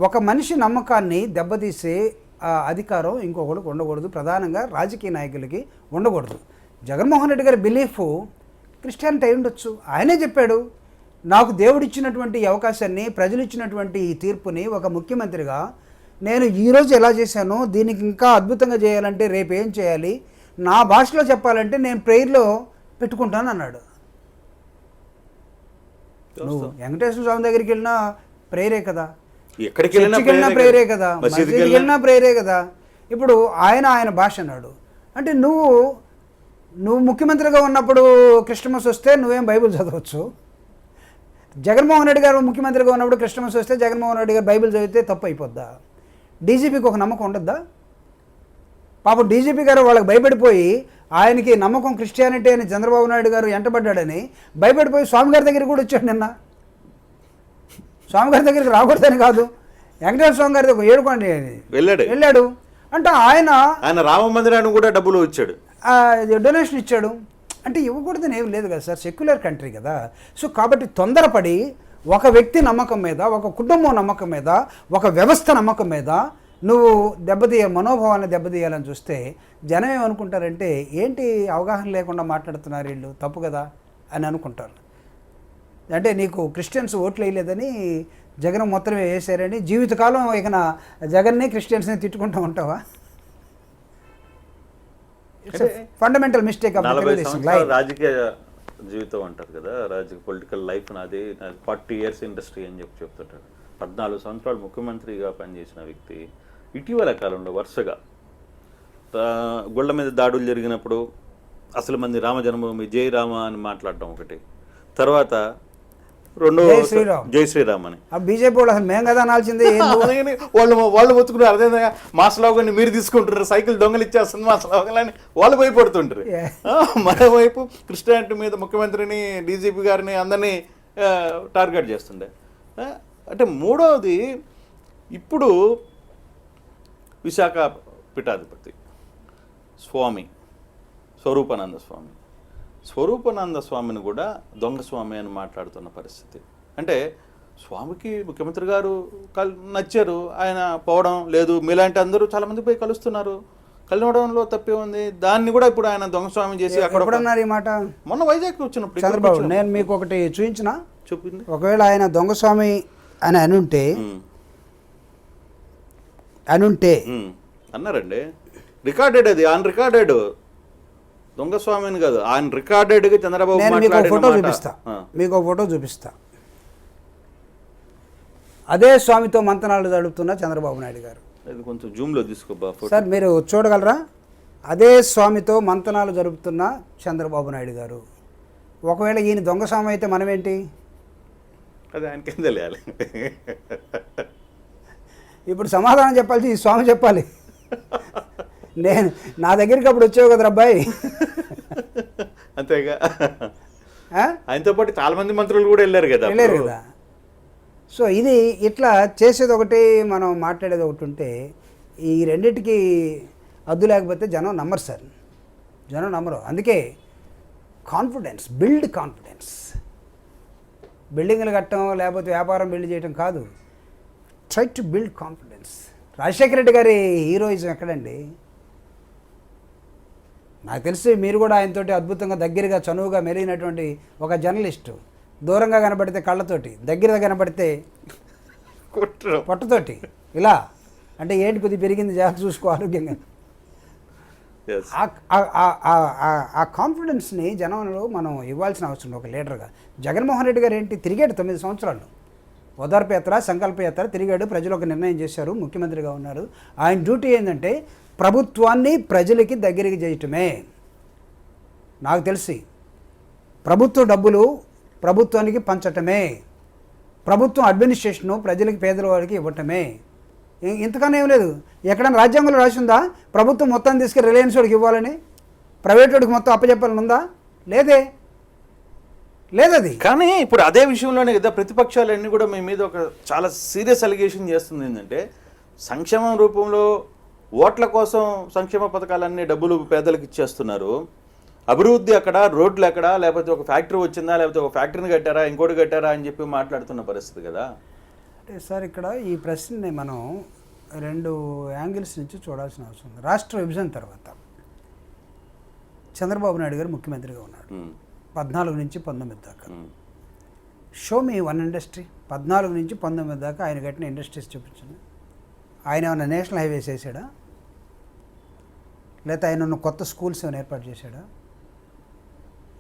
ఒక మనిషి నమ్మకాన్ని దెబ్బతీసే అధికారం ఇంకొకరికి ఉండకూడదు, ప్రధానంగా రాజకీయ నాయకులకి ఉండకూడదు. జగన్మోహన్ రెడ్డి గారి బిలీఫ్ క్రిస్టియానిటీ అయి ఉండొచ్చు. ఆయనే చెప్పాడు, నాకు దేవుడు ఇచ్చినటువంటి అవకాశాన్ని, ప్రజలు ఇచ్చినటువంటి ఈ తీర్పుని ఒక ముఖ్యమంత్రిగా నేను ఈరోజు ఎలా చేశానో దీనికి ఇంకా అద్భుతంగా చేయాలంటే రేపు ఏం చేయాలి, నా భాషలో చెప్పాలంటే నేను ప్రేయర్లో పెట్టుకుంటాను అన్నాడు. నువ్వు వెంకటేశ్వర స్వామి దగ్గరికి వెళ్ళినా ప్రేయరే కదా, ఎక్కడికి వెళ్ళినా ప్రేయరే కదా, మసీదుకి వెళ్ళినా ప్రేయరే కదా. ఇప్పుడు ఆయన భాష అన్నాడు. అంటే నువ్వు ముఖ్యమంత్రిగా ఉన్నప్పుడు క్రిస్టమస్ వస్తే నువ్వేం బైబిల్ చదవచ్చు, జగన్మోహన్ రెడ్డి గారు ముఖ్యమంత్రిగా ఉన్నప్పుడు క్రిస్టమస్ వస్తే జగన్మోహన్ రెడ్డి గారు బైబిల్ చదివితే తప్పు అయిపోద్దా? డీజీపీకి ఒక నమ్మకం ఉండద్దా? పాపం డీజీపీ గారు వాళ్ళకి భయపడిపోయి, ఆయనకి నమ్మకం క్రిస్టియానిటీ అని చంద్రబాబు నాయుడు గారు ఎంటబడ్డాడని భయపడిపోయి స్వామిగారి దగ్గరికి కూడా వచ్చాడు. నిన్న స్వామిగారి దగ్గరికి రాకూడదని కాదు, వెంకటేశ్వర స్వామి గారి దగ్గర ఏడుకోండి వెళ్ళాడు. అంటే ఆయన రామ మందిరానికి కూడా డబ్బులు ఇచ్చాడు, డొనేషన్ ఇచ్చాడు. అంటే ఇవ్వకూడదని ఏం లేదు కదా సార్, సెక్యులర్ కంట్రీ కదా. సో కాబట్టి తొందరపడి ఒక వ్యక్తి నమ్మకం మీద, ఒక కుటుంబం నమ్మకం మీద, ఒక వ్యవస్థ నమ్మకం మీద నువ్వు మనోభావాన్ని దెబ్బతీయాలని చూస్తే జనం ఏమనుకుంటారంటే ఏంటి అవగాహన లేకుండా మాట్లాడుతున్నారు వీళ్ళు, తప్పు కదా అని అనుకుంటారు. అంటే నీకు క్రిస్టియన్స్ ఓట్లు వేయలేదని జగన్ మొత్తం వేసారని జీవితకాలం ఇక జగన్ని క్రిస్టియన్స్ని తిట్టుకుంటూ ఉంటావా? Fundamental mistake. 40 సంవత్సరాల రాజకీయ జీవితం అంటారు కదా, పొలిటికల్ లైఫ్ నాది 40 years ఇండస్ట్రీ అని చెప్తుంటారు. 14 సంవత్సరాలు ముఖ్యమంత్రిగా పనిచేసిన వ్యక్తి ఇటీవల కాలంలో వరుసగా గుళ్ళ మీద దాడులు జరిగినప్పుడు అసలు మంది రామ జన్మభూమి జై రామ అని మాట్లాడటం ఒకటి, తర్వాత రెండో జై శ్రీరామ్ అని బీజేపీ వాళ్ళు అసలు మేము కదా అనాల్సిందే. వాళ్ళు ఒత్తుకున్నారు, అదే మా స్లోగన్ మీరు తీసుకుంటారు, సైకిల్ దొంగలు ఇచ్చేస్తుంది మా స్లోగన్ అని వాళ్ళు భయపడుతుంటారు. మరోవైపు క్రిస్టియానిటీ మీద ముఖ్యమంత్రిని, డీజీపీ గారిని అందరినీ టార్గెట్ చేస్తుండే. అంటే మూడవది, ఇప్పుడు విశాఖ పీఠాధిపతి స్వామి స్వరూపానంద స్వామిని కూడా దొంగ స్వామి అని మాట్లాడుతున్న పరిస్థితి. అంటే స్వామికి ముఖ్యమంత్రి గారు నచ్చారు, ఆయన పోవడం లేదు, మీలాంటి అందరూ చాలామంది పోయి కలుస్తున్నారు, కలవడంలో తప్పే ఉంది. దాన్ని కూడా ఇప్పుడు ఆయన దొంగ స్వామి చేసి అక్కడ ఈ మాట మొన్న వైజాగ్ వచ్చినప్పుడు చంద్రబాబు నేను మీకు ఒకటి చూపించిన చెప్పింది. ఒకవేళ ఆయన దొంగ స్వామి అని అనుంటే అన్నారండి. రికార్డెడ్, అది ఆన్ రికార్డెడ్, దొంగ స్వామిని కాదు, ఆన్ రికార్డెడ్గా చంద్రబాబు నేను మీకు మాట్లాడిన ఫోటో మాట. చూపిస్తా, మీకు ఫోటో చూపిస్తా. అదే స్వామితో మంతనాలు జరుపుతున్న చంద్రబాబు నాయుడు గారు. ఇది కొంచెం జూమ్లో తీసుకోబా ఫోటో. సార్ మీరు చూడగలరా? అదే స్వామితో మంతనాలు జరుపుతున్న చంద్రబాబు నాయుడు గారు. ఒకవేళ ఈయన దొంగ స్వామి అయితే మనమేంటి? అది ఆయనకేం తెలియాలి. ఇప్పుడు సమాధానం చెప్పాల్సి ఈ స్వామి చెప్పాలి. నేను నా దగ్గరికి అప్పుడు వచ్చావు కదా అబ్బాయి. అంతేగా, ఆయనతో పాటు చాలా మంది మంత్రులు కూడా వెళ్ళారు కదా. సో ఇది ఇట్లా చేసేది ఒకటి, మనం మాట్లాడేది ఒకటి ఉంటే ఈ రెండింటికి అద్దు లేకపోతే జనం నమ్మరు సార్, జనం నమ్మరు. అందుకే కాన్ఫిడెన్స్, బిల్డ్ కాన్ఫిడెన్స్. బిల్డింగ్లు కట్టడం లేకపోతే వ్యాపారం బిల్డ్ చేయడం కాదు, try to build confidence. Rajasekhara Reddy గారి హీరోయిజం ఎక్కడండి? నాకు తెలిసి మీరు కూడా ఆయనతోటి అద్భుతంగా దగ్గరగా చనువుగా మెలిగినటువంటి ఒక జర్నలిస్టు. దూరంగా కనబడితే కళ్ళతోటి, దగ్గరగా కనబడితే పొట్టతోటి, ఇలా అంటే ఏంటి కొద్దిగా పెరిగింది జాగ్రత్త చూసుకో ఆరోగ్యంగా. ఆ కాన్ఫిడెన్స్ని జనంలో మనం ఇవ్వాల్సిన అవసరం ఒక లీడర్గా. జగన్మోహన్ రెడ్డి గారు ఏంటి, తిరిగాడు 9 సంవత్సరాలు, ఓదార్పయాత్ర, సంకల్పయాత్ర తిరిగాడు, ప్రజలు ఒక నిర్ణయం చేశారు, ముఖ్యమంత్రిగా ఉన్నారు. ఆయన డ్యూటీ ఏంటంటే ప్రభుత్వాన్ని ప్రజలకి దగ్గరికి చేయటమే. నాకు తెలిసి ప్రభుత్వ డబ్బులు ప్రభుత్వానికి పంచటమే, ప్రభుత్వం అడ్మినిస్ట్రేషను ప్రజలకి, పేదవాళ్ళకి ఇవ్వటమే. ఇంతకన్నా ఏం లేదు. ఎక్కడైనా రాజ్యాంగంలో రాసి ఉందా ప్రభుత్వం మొత్తం తీసుకెళ్ళి రిలయన్స్ వాడికి ఇవ్వాలని, ప్రైవేట్ వాడికి మొత్తం అప్పచెప్పాలని ఉందా? లేదే, లేదది. కానీ ఇప్పుడు అదే విషయంలోనే కదా ప్రతిపక్షాలన్నీ కూడా మీ మీద ఒక చాలా సీరియస్ అలిగేషన్ చేస్తుంది. ఏంటంటే సంక్షేమం రూపంలో ఓట్ల కోసం సంక్షేమ పథకాలన్నీ డబ్బులు పేదలకు ఇచ్చేస్తున్నారు, అభివృద్ధి అక్కడ, రోడ్లు ఎక్కడ, లేకపోతే ఒక ఫ్యాక్టరీ వచ్చిందా, లేకపోతే ఒక ఫ్యాక్టరీని కట్టారా, ఇంకోటి కట్టారా అని చెప్పి మాట్లాడుతున్న పరిస్థితి కదా. అంటే సార్ ఇక్కడ ఈ ప్రశ్నని మనం 2 యాంగిల్స్ నుంచి చూడాల్సిన అవసరం ఉంది. రాష్ట్ర విభజన తర్వాత చంద్రబాబు నాయుడు గారు ముఖ్యమంత్రిగా ఉన్నాడు 14 నుంచి 19 దాకా. Show me one industry. 14 నుంచి 19 దాకా ఆయన కట్టిన ఇండస్ట్రీస్ చూపించండి. ఆయన ఏమైనా నేషనల్ హైవేస్ వేసాడా, లేకపోతే ఆయన ఉన్న కొత్త స్కూల్స్ ఏమైనా ఏర్పాటు చేశాడా,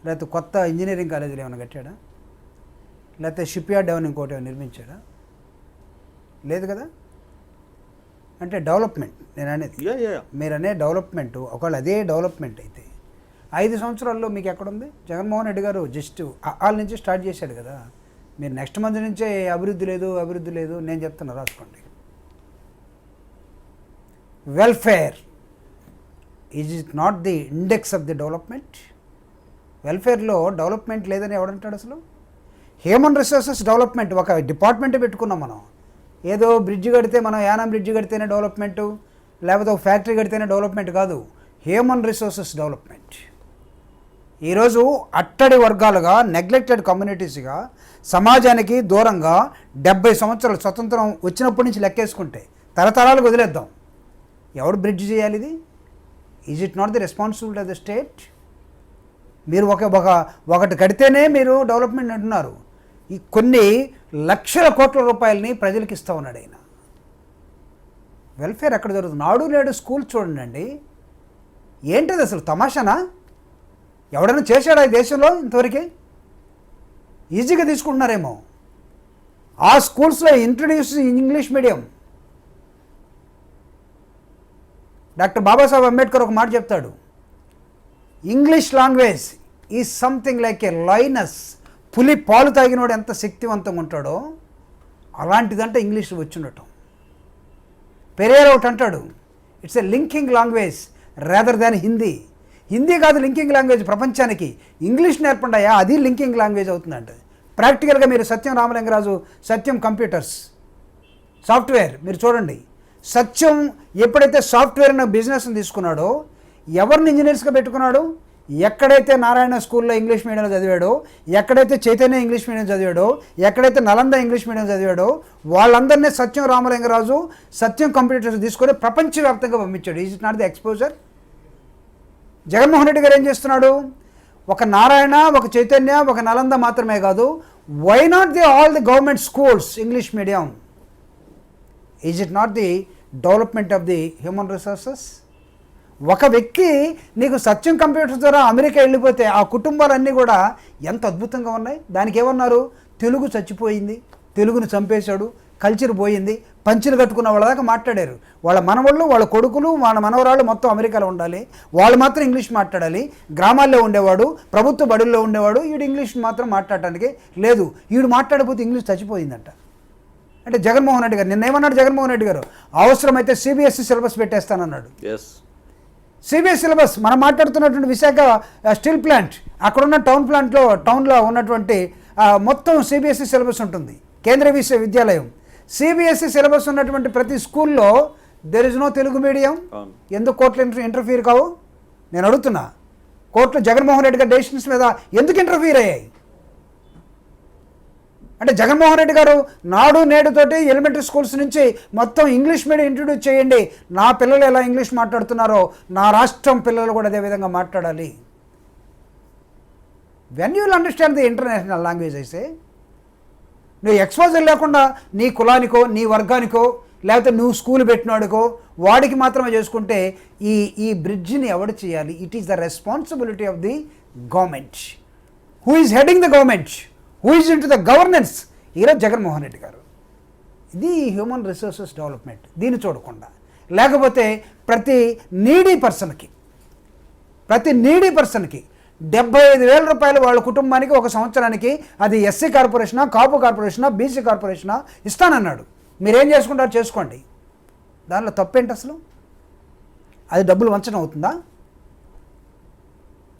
లేకపోతే కొత్త ఇంజనీరింగ్ కాలేజీలు ఏమైనా కట్టాడా, లేకపోతే షిప్ యార్డ్ ఏమైనా ఇంకోటి ఏమైనా నిర్మించాడా? లేదు కదా. అంటే డెవలప్మెంట్ నేను అనేది, మీరు అనే డెవలప్మెంట్, ఒకవేళ అదే డెవలప్మెంట్ అయితే 5 సంవత్సరాల్లో మీకు ఎక్కడుంది? జగన్మోహన్ రెడ్డి గారు జస్ట్ వాళ్ళ నుంచి స్టార్ట్ చేశాడు కదా. మీరు నెక్స్ట్ మంత్ నుంచే అభివృద్ధి లేదు, అభివృద్ధి లేదు నేను చెప్తున్నా, రాసుకోండి. Welfare is it not the index of the development? వెల్ఫేర్లో డెవలప్మెంట్ లేదని ఎవడంటాడు అసలు? హ్యూమన్ రిసోర్సెస్ డెవలప్మెంట్ ఒక డిపార్ట్మెంటే పెట్టుకున్నాం మనం. ఏదో బ్రిడ్జ్ కడితే, మనం యానం బ్రిడ్జ్ కడితేనే డెవలప్మెంటు, లేకపోతే ఒక ఫ్యాక్టరీ కడితేనే డెవలప్మెంట్ కాదు, హ్యూమన్ రిసోర్సెస్ డెవలప్మెంట్. ఈరోజు అట్టడి వర్గాలుగా, నెగ్లెక్టెడ్ కమ్యూనిటీస్గా, సమాజానికి దూరంగా 70 సంవత్సరాలు స్వతంత్రం వచ్చినప్పటి నుంచి లెక్కేసుకుంటే తరతరాలకు వదిలేద్దాం. ఎవడు బ్రిడ్జ్ చేయాలి ఇది? Is it not the responsibility of the state? మీరు ఒకటి కడితేనే మీరు డెవలప్మెంట్ అంటున్నారు. ఈ కొన్ని లక్షల కోట్ల రూపాయలని ప్రజలకు ఇస్తూ ఉన్నాడు ఆయన. వెల్ఫేర్ ఎక్కడ జరుగుతుంది? నాడు నేడు స్కూల్ చూడండి అండి, ఏంటిది అసలు తమాషానా? ఎవడైనా చేశాడా ఈ దేశంలో ఇంతవరకే? ఈజీగా తీసుకుంటున్నారేమో. ఆ స్కూల్స్లో introduce English medium. Doctor Babasaheb Ambedkar ఒక మాట చెప్తాడు, English language is something like a lioness. పులి పాలు తాగినోడు ఎంత శక్తివంతంగా ఉంటాడో అలాంటిదంటే ఇంగ్లీష్ వచ్చి ఉండటం. పెరేరా ఒకటి అంటాడు, it's a linking language rather than Hindi. Hindi కాదు లింకింగ్ లాంగ్వేజ్ ప్రపంచానికి, ఇంగ్లీష్ నేర్పండాయా, అది లింకింగ్ లాంగ్వేజ్ అవుతుందంట. ప్రాక్టికల్గా మీరు సత్యం రామలింగరాజు, సత్యం కంప్యూటర్స్ సాఫ్ట్వేర్ మీరు చూడండి. సత్యం ఎప్పుడైతే సాఫ్ట్వేర్ అనే బిజినెస్ని తీసుకున్నాడో, ఎవరిని ఇంజనీర్స్గా పెట్టుకున్నాడు? ఎక్కడైతే నారాయణ స్కూల్లో ఇంగ్లీష్ మీడియంలో చదివాడో, ఎక్కడైతే చైతన్య ఇంగ్లీష్ మీడియం చదివాడో, ఎక్కడైతే నలంద ఇంగ్లీష్ మీడియం చదివాడో వాళ్ళందరినీ సత్యం రామలింగరాజు, సత్యం కంప్యూటర్స్ తీసుకొని ప్రపంచవ్యాప్తంగా పంపించాడు. Is it not the exposure? Jaganmohan Reddy గారు ఏం చేస్తున్నాడు? ఒక నారాయణ, ఒక చైతన్య, ఒక నలంద మాత్రమే కాదు, why not the all the government schools English medium? Is it not the development of the human resources? ఒక వ్యక్తి నీకు సత్యం కంప్యూటర్స్ ద్వారా అమెరికా వెళ్ళిపోతే ఆ కుటుంబాలన్నీ కూడా ఎంత అద్భుతంగా ఉన్నాయి. దానికి ఏమన్నారు? తెలుగు చచ్చిపోయింది, తెలుగును చంపేశాడు, కల్చర్ పోయింది, పంచులు కట్టుకున్న వాళ్ళ దాకా మాట్లాడారు. వాళ్ళ మనవాళ్ళు, వాళ్ళ కొడుకులు, వాళ్ళ మనవరాళ్ళు మొత్తం అమెరికాలో ఉండాలి, వాళ్ళు మాత్రం ఇంగ్లీష్ మాట్లాడాలి. గ్రామాల్లో ఉండేవాడు, ప్రభుత్వ బడుల్లో ఉండేవాడు, వీడు ఇంగ్లీష్ మాత్రం మాట్లాడటానికి లేదు. వీడు మాట్లాడకపోతే ఇంగ్లీష్ చచ్చిపోయిందంట. అంటే జగన్మోహన్ రెడ్డి గారు నిన్నేమన్నాడు? జగన్మోహన్ రెడ్డి గారు అవసరమైతే సిబిఎస్ఈ సిలబస్ పెట్టేస్తానన్నాడు. సిబిఎస్ సిలబస్ మనం మాట్లాడుతున్నటువంటి విశాఖ స్టీల్ ప్లాంట్, అక్కడున్న టౌన్లో ఉన్నటువంటి మొత్తం సిబిఎస్ఈ సిలబస్ ఉంటుంది. కేంద్రీయ విశ్వవిద్యాలయం సిబిఎస్ఈ సిలబస్ ఉన్నటువంటి ప్రతి స్కూల్లో there is no Telugu medium. ఎందుకు కోర్టులు ఇంటర్ఫీర్ కావు? నేను అడుగుతున్నా. కోర్టులు జగన్మోహన్ రెడ్డి గారి డెసిషన్స్ మీద ఎందుకు ఇంటర్ఫీర్ అయ్యాయి? అంటే జగన్మోహన్ రెడ్డి గారు నాడు నేడుతోటి ఎలిమెంటరీ స్కూల్స్ నుంచి మొత్తం ఇంగ్లీష్ మీడియం ఇంట్రడ్యూస్ చేయండి, నా పిల్లలు ఎలా ఇంగ్లీష్ మాట్లాడుతున్నారో నా రాష్ట్రం పిల్లలు కూడా అదే విధంగా మాట్లాడాలి. When you will understand the international language అయితే నువ్వు ఎక్స్పోజర్ లేకుండా నీ కులానికో, నీ వర్గానికో, లేకపోతే నువ్వు స్కూల్ పెట్టినాడుకో వాడికి మాత్రమే చేసుకుంటే ఈ బ్రిడ్జిని ఎవడు చేయాలి? It is the responsibility of the government. Who is heading the government? Who is in to the governance? ఈరోజు జగన్మోహన్ రెడ్డి గారు. ఇది హ్యూమన్ రిసోర్సెస్ డెవలప్మెంట్. దీన్ని చూడకుండా లేకపోతే ప్రతి నీడీ పర్సన్కి 75,000 రూపాయలు వాళ్ళ కుటుంబానికి ఒక సంవత్సరానికి, అది ఎస్సీ కార్పొరేషనా, కాపు కార్పొరేషనా, బీసీ కార్పొరేషనా ఇస్తానన్నాడు. మీరేం చేసుకుంటారో చేసుకోండి, దానిలో తప్పేంటి అసలు? అది డబ్బులు వంచడం అవుతుందా?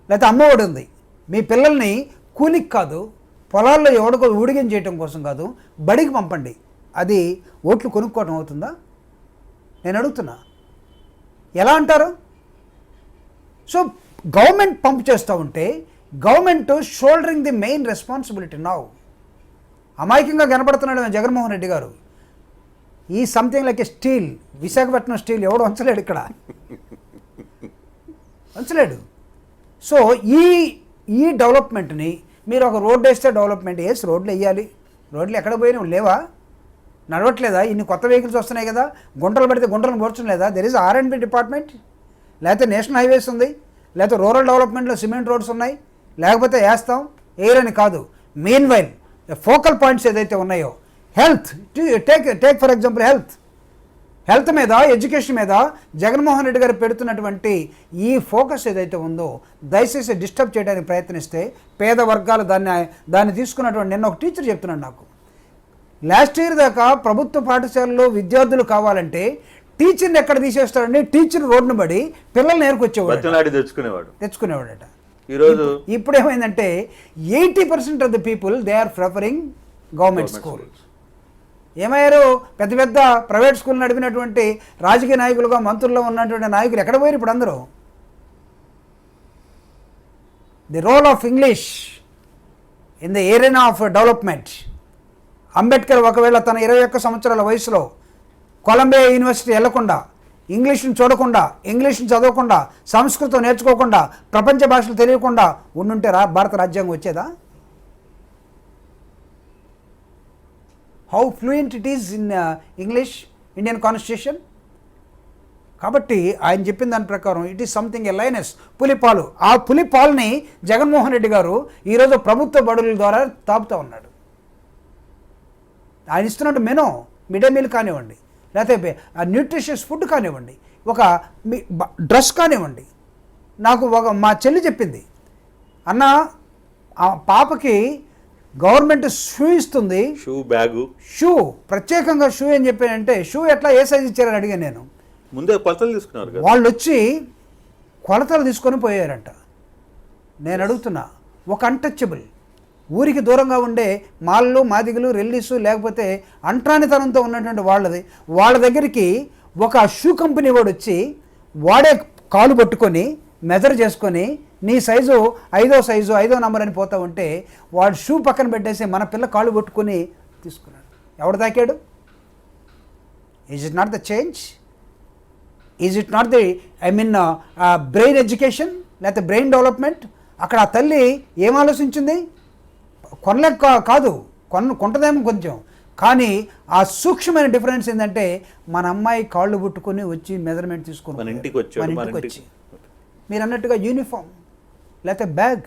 లేకపోతే అమ్మఒడి ఉంది, మీ పిల్లల్ని కూలికి కాదు, పొలాల్లో ఎవడికో ఊడిగం చేయటం కోసం కాదు, బడికి పంపండి, అది ఓట్లు కొనుక్కోవడం అవుతుందా? నేను అడుగుతున్నా. ఎలా అంటారు? సో గవర్నమెంట్ పంప్ చేస్తూ ఉంటే government soldering the main responsibility now. అమాయకంగా కనపడుతున్నాడు జగన్మోహన్ రెడ్డి గారు. ఈ సంథింగ్ లైక్ ఏ స్టీల్, విశాఖపట్నం స్టీల్ ఎవడు వంచలేడు, ఇక్కడ వంచలేడు. సో ఈ డెవలప్మెంట్ని మీరు ఒక రోడ్డు వేస్తే డెవలప్మెంట్ రోడ్లు వేయాలి. రోడ్లు ఎక్కడ పోయినా లేవా? నడవట్లేదా? ఇన్ని కొత్త వెహికల్స్ వస్తున్నాయి కదా, గుంటలు పడితే గుంటలను పోర్చడం లేదా? There is R&B department. లేకపోతే నేషనల్ హైవేస్ ఉంది, లేకపోతే రూరల్ డెవలప్మెంట్లో సిమెంట్ రోడ్స్ ఉన్నాయి, లేకపోతే వేస్తాం వేయరని కాదు. మెయిన్ వైల్ ఫోకల్ పాయింట్స్ ఏదైతే ఉన్నాయో, health, take for example health మీద, ఎడ్యుకేషన్ మీద జగన్మోహన్ రెడ్డి గారు పెడుతున్నటువంటి ఈ ఫోకస్ ఏదైతే ఉందో దయచేసి డిస్టర్బ్ చేయడానికి ప్రయత్నిస్తే పేద వర్గాలు దాన్ని తీసుకున్నటువంటి, నిన్న ఒక టీచర్ చెప్తున్నాడు నాకు, లాస్ట్ ఇయర్ దాకా ప్రభుత్వ పాఠశాలలో విద్యార్థులు కావాలంటే టీచర్ని ఎక్కడ తీసేస్తాడండి? టీచర్ రోడ్డును పడి పిల్లల్ని నేర్కొచ్చేవాడు, తెచ్చుకునేవాడట. ఈరోజు ఇప్పుడు ఏమైందంటే 80% of the people they are preferring government school. ఏమయ్యారు? పెద్ద పెద్ద ప్రైవేట్ స్కూల్ నడిపినటువంటి రాజకీయ నాయకులుగా, మంత్రుల్లో ఉన్నటువంటి నాయకులు ఎక్కడ పోయారు ఇప్పుడు అందరూ? The role of English in the area of development. Ambedkar ఒకవేళ తన 21 సంవత్సరాల వయసులో కొలంబియా యూనివర్సిటీ వెళ్లకుండా, ఇంగ్లీష్ని చూడకుండా, ఇంగ్లీష్ని చదవకుండా, సంస్కృతం నేర్చుకోకుండా, ప్రపంచ భాషలు తెలియకుండా ఉండుంటే భారత రాజ్యాంగం వచ్చేదా? How fluent it is in English Indian constitution. కాబట్టి ఆయన చెప్పిన దాని ప్రకారం it is something a lioness, పులిపాలు. ఆ పులిపాలని జగన్మోహన్ రెడ్డి గారు ఈరోజు ప్రభుత్వ బడుల ద్వారా తాపుతూ ఉన్నాడు. ఆయన ఇస్తున్నట్టు మెనూ, మిడ్ డే మీల్ కానివ్వండి, లేకపోతే న్యూట్రిషియస్ ఫుడ్ కానివ్వండి, ఒక డ్రెస్ కానివ్వండి. నాకు మా చెల్లి చెప్పింది, అన్న ఆ పాపకి గవర్నమెంట్ షూ ఇస్తుంది, షూ ప్రత్యేకంగా షూ అని చెప్పానంటే, షూ ఎట్లా ఏ సైజు ఇచ్చారని అడిగాను నేను. ముందే కొలతలు తీసుకున్నారు, వాళ్ళు వచ్చి కొలతలు తీసుకొని పోయారంట. నేను అడుగుతున్నా, ఒక అన్టచబుల్, ఊరికి దూరంగా ఉండే మాళ్ళు, మాదిగలు, రెల్లీసు, లేకపోతే అంట్రానితనంతో ఉన్నటువంటి వాళ్ళ దగ్గరికి ఒక షూ కంపెనీ వాడు వచ్చి వాడే కాలు పట్టుకొని మెజర్ చేసుకొని నీ సైజు 5వ నంబర్ అని పోతా ఉంటే వాడు షూ పక్కన పెట్టేసి మన పిల్ల కాలు పట్టుకొని తీసుకున్నాడు. ఎవడు తాకాడు? Is it not the change? Is it not the brain education, లేకపోతే బ్రెయిన్ డెవలప్మెంట్? అక్కడ ఆ తల్లి ఏం ఆలోచించింది? కొనలేక కాదు, కొంటదేమో కొంచెం, కానీ ఆ సూక్ష్మమైన డిఫరెన్స్ ఏంటంటే మన అమ్మాయి కాళ్ళు పుట్టుకొని వచ్చి మెజర్మెంట్ తీసుకొని మన ఇంటికి వచ్చాడు, మన మన ఇంటికి ఇంటికి. వచ్చి మీరు అన్నట్టుగా యూనిఫామ్ లేకపోతే బ్యాగ్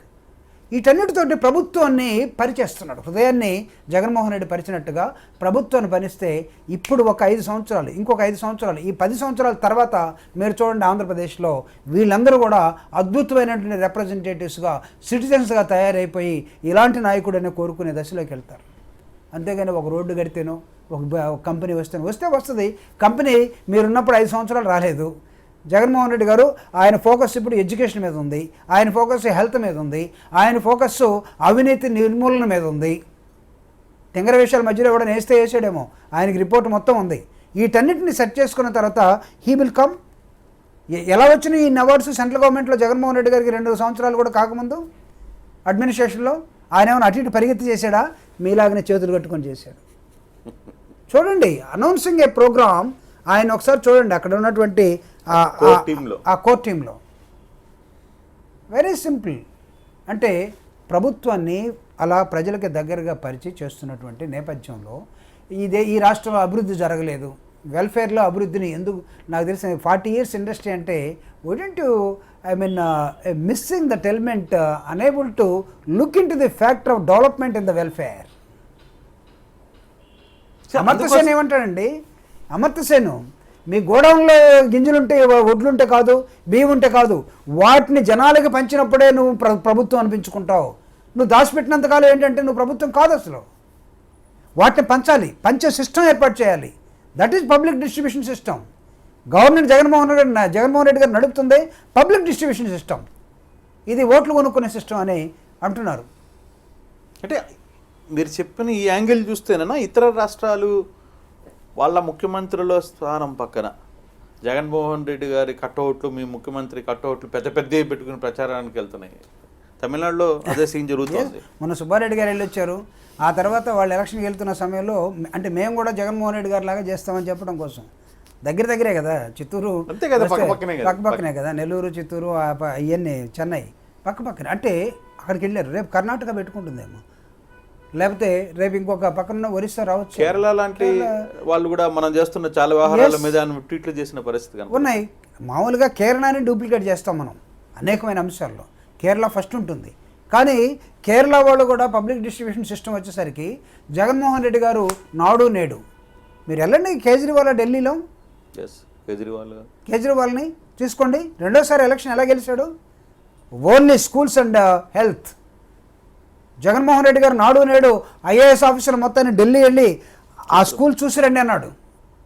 వీటన్నిటితోటి ప్రభుత్వాన్ని పరిచేస్తున్నాడు. హృదయాన్ని జగన్మోహన్ రెడ్డి పరిచినట్టుగా ప్రభుత్వాన్ని పరిస్తే ఇప్పుడు ఒక 5 సంవత్సరాలు, ఇంకొక 5 సంవత్సరాలు, ఈ 10 సంవత్సరాల తర్వాత మీరు చూడండి ఆంధ్రప్రదేశ్లో వీళ్ళందరూ కూడా అద్భుతమైనటువంటి రిప్రజెంటేటివ్స్గా, సిటిజన్స్గా తయారైపోయి ఇలాంటి నాయకుడనే కోరుకునే దశలోకి వెళ్తారు. అంతేగాని ఒక రోడ్డు కడితేనో ఒక కంపెనీ వస్తుంది. కంపెనీ మీరున్నప్పుడు 5 సంవత్సరాలు రాలేదు. జగన్మోహన్ రెడ్డి గారు ఆయన ఫోకస్ ఇప్పుడు ఎడ్యుకేషన్ మీద ఉంది, ఆయన ఫోకస్ హెల్త్ మీద ఉంది, ఆయన ఫోకస్ అవినీతి నిర్మూలన మీద ఉంది. తెంగర విషయాల మధ్యలో కూడా నేస్తే వేసాడేమో, ఆయనకి రిపోర్ట్ మొత్తం ఉంది. వీటన్నిటిని సెట్ చేసుకున్న తర్వాత హీ విల్ కమ్. ఎలా వచ్చినాయి ఈ అవార్డ్స్ సెంట్రల్ గవర్నమెంట్లో జగన్మోహన్ రెడ్డి గారికి 2 సంవత్సరాలు కూడా కాకముందు అడ్మినిస్ట్రేషన్లో? ఆయన ఏమైనా అటు ఇటు పరిగెత్తి చేశాడా? మీలాగనే చేతులు కట్టుకొని చేశాడు. చూడండి, అనౌన్సింగ్ ఏ ప్రోగ్రామ్ ఆయన ఒకసారి చూడండి అక్కడ ఉన్నటువంటి ఆ కోర్ టీంలో వెరీ సింపుల్. అంటే ప్రభుత్వాన్ని అలా ప్రజలకి దగ్గరగా పరిచి చేస్తున్నటువంటి నేపథ్యంలో ఈ రాష్ట్రంలో అభివృద్ధి జరగలేదు, వెల్ఫేర్లో అభివృద్ధిని ఎందుకు, నాకు తెలిసిన 40 years ఇండస్ట్రీ అంటే wouldn't you missing that element, unable to look into the factor of development in the welfare. Amartya Sen ఏమంటాడండి? అమర్త్యసేను మీ గోడౌన్లో గింజలుంటే, ఒడ్లుంటే కాదు, బియ్యం ఉంటే కాదు, వాటిని జనాలకి పంచినప్పుడే నువ్వు ప్రభుత్వం అనిపించుకుంటావు. నువ్వు దాచిపెట్టినంతకాలం ఏంటంటే నువ్వు ప్రభుత్వం కాదు. అసలు వాటిని పంచాలి, పంచే సిస్టమ్ ఏర్పాటు చేయాలి. That is public distribution system. Government Jaganmohan Reddy గారు నడుపుతుంది పబ్లిక్ డిస్ట్రిబ్యూషన్ సిస్టమ్. ఇది ఓట్లు కొనుక్కునే సిస్టమ్ అని అంటున్నారు. అంటే మీరు చెప్పిన ఈ యాంగిల్ చూస్తేనన్నా ఇతర రాష్ట్రాలు వాళ్ళ ముఖ్యమంత్రుల స్థానం పక్కన జగన్మోహన్ రెడ్డి గారి కట్అవుట్లు, మీ ముఖ్యమంత్రి కట్అవుట్లు పెద్ద పెద్దవి పెట్టుకుని ప్రచారానికి వెళ్తున్నాయి. తమిళనాడులో అదే సీన్ జరుగుతుంది. మొన్న సుబ్బారెడ్డి గారు వెళ్ళొచ్చారు. ఆ తర్వాత వాళ్ళు ఎలక్షన్కి వెళ్తున్న సమయంలో అంటే మేము కూడా జగన్మోహన్ రెడ్డి గారి లాగా చేస్తామని చెప్పడం కోసం, దగ్గరే కదా చిత్తూరు, అంతే కదా, పక్కనే కదా నెల్లూరు, చిత్తూరు, ఇవన్నీ చెన్నై పక్కనే. అంటే అక్కడికి వెళ్ళారు. రేపు కర్ణాటక పెట్టుకుంటుందేమో, లేకపోతే రేపు ఇంకొక పక్కన ఒరిస్సా రావచ్చు. కేరళ లాంటి వాళ్ళు కూడా మనం చేస్తున్న చాలా వ్యవహారాల మీద ట్వీట్లు చేసిన పరిస్థితి ఉన్నాయి. మామూలుగా కేరళని డూప్లికేట్ చేస్తాం మనం అనేకమైన అంశాల్లో. కేరళ ఫస్ట్ ఉంటుంది. కానీ కేరళ వాళ్ళు కూడా పబ్లిక్ డిస్ట్రిబ్యూషన్ సిస్టమ్ వచ్చేసరికి జగన్మోహన్ రెడ్డి గారు నాడు నేడు, మీరు వెళ్ళండి కేజ్రీవాల్ ఢిల్లీలో, కేజ్రీవాల్ని తీసుకోండి. రెండోసారి ఎలక్షన్ ఎలా గెలిచాడు? Only schools and health. Jaganmohan Reddy గారు నాడు నేడు ఐఏఎస్ ఆఫీసర్లు మొత్తాన్ని ఢిల్లీ వెళ్ళి ఆ స్కూల్ చూసి రండి అన్నాడు,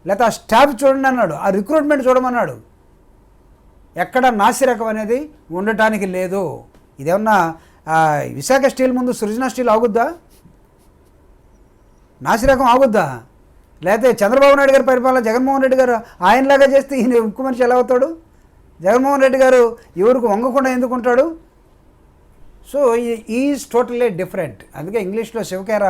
లేకపోతే ఆ స్టాఫ్ చూడండి అన్నాడు, ఆ రిక్రూట్మెంట్ చూడమన్నాడు. ఎక్కడ నాసిరకం అనేది ఉండటానికి లేదు. ఇదేమన్నా విశాఖ స్టీల్ ముందు సృజన స్టీల్ ఆగుద్దా? నాసిరకం ఆగుద్దా? లేకపోతే చంద్రబాబు నాయుడు గారి పరిపాలన జగన్మోహన్ రెడ్డి గారు ఆయనలాగా చేస్తే ఈయన ఉక్కు మనిషి ఎలా అవుతాడు? జగన్మోహన్ రెడ్డి గారు ఎవరికి వంగకుండా ఎందుకుంటాడు? So is totally different. అందుకే ఇంగ్లీష్లో శివకేర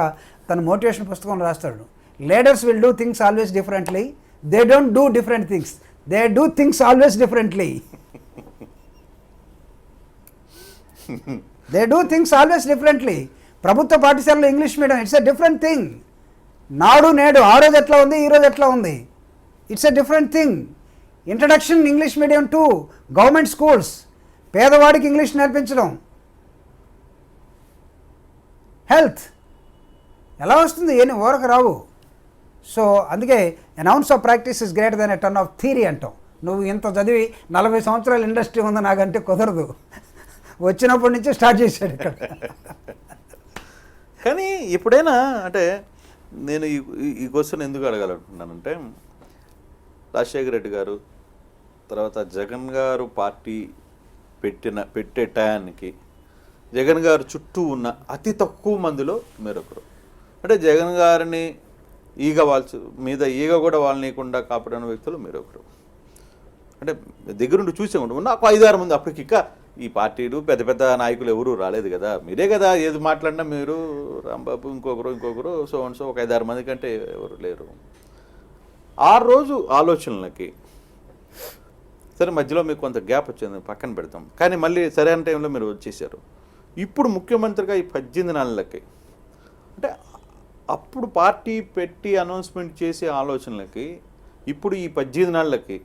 తన మోటివేషన్ పుస్తకంలో రాస్తాడు, leaders will do things always differently, they don't do different things, they do things always differently. They do things always differently. ప్రభుత్వ పాఠశాలలో English medium it's a different thing. Nadu Nedu ఆ రోజు ఎట్లా ఉంది, ఈ రోజు ఎట్లా ఉంది, it's a different thing. Introduction English medium to government schools, పేదవాడికి ఇంగ్లీష్ నేర్పించడం. హెల్త్ ఎలా వస్తుంది? ఏమి ఊరకు రావు. సో అందుకే an ounce of practice is greater than a ton of theory అంటాం. నువ్వు ఇంత చదివి 40 సంవత్సరాల ఇండస్ట్రీ ఉంది నాకంటే కుదరదు. వచ్చినప్పటి నుంచి స్టార్ట్ చేశాడు ఇక్కడ. కానీ ఎప్పుడైనా అంటే నేను ఈ క్వశ్చన్ ఎందుకు అడగాలనుకుంటున్నానంటే, రాజశేఖర రెడ్డి గారు తర్వాత జగన్ గారు పార్టీ పెట్టే టయానికి జగన్ గారు చుట్టూ ఉన్న అతి తక్కువ మందిలో మీరొకరు. అంటే జగన్ గారిని మీద ఈగ కూడా వాళ్ళనీయకుండా కాపాడిన వ్యక్తులు మీరొకరు. అంటే దగ్గరుండి చూసే ఉంటాం. నాకు 5-6 మంది అప్పటికి ఈ పార్టీలు పెద్ద పెద్ద నాయకులు ఎవరు రాలేదు కదా, మీరే కదా ఏది మాట్లాడినా మీరు, రాంబాబు, ఇంకొకరు సో అండ్ సో, ఒక 5-6 మంది కంటే ఎవరు లేరు. ఆ రోజు ఆలోచనలకి సరే మధ్యలో మీకు కొంత గ్యాప్ వచ్చింది, పక్కన పెడతాం. కానీ మళ్ళీ సరైన టైంలో మీరు వచ్చేసారు. ఇప్పుడు ముఖ్యమంత్రిగా ఈ 18 నెలలకి అంటే అప్పుడు పార్టీ పెట్టి అనౌన్స్మెంట్ చేసే ఆలోచనలకి ఇప్పుడు ఈ 18 నెలలకి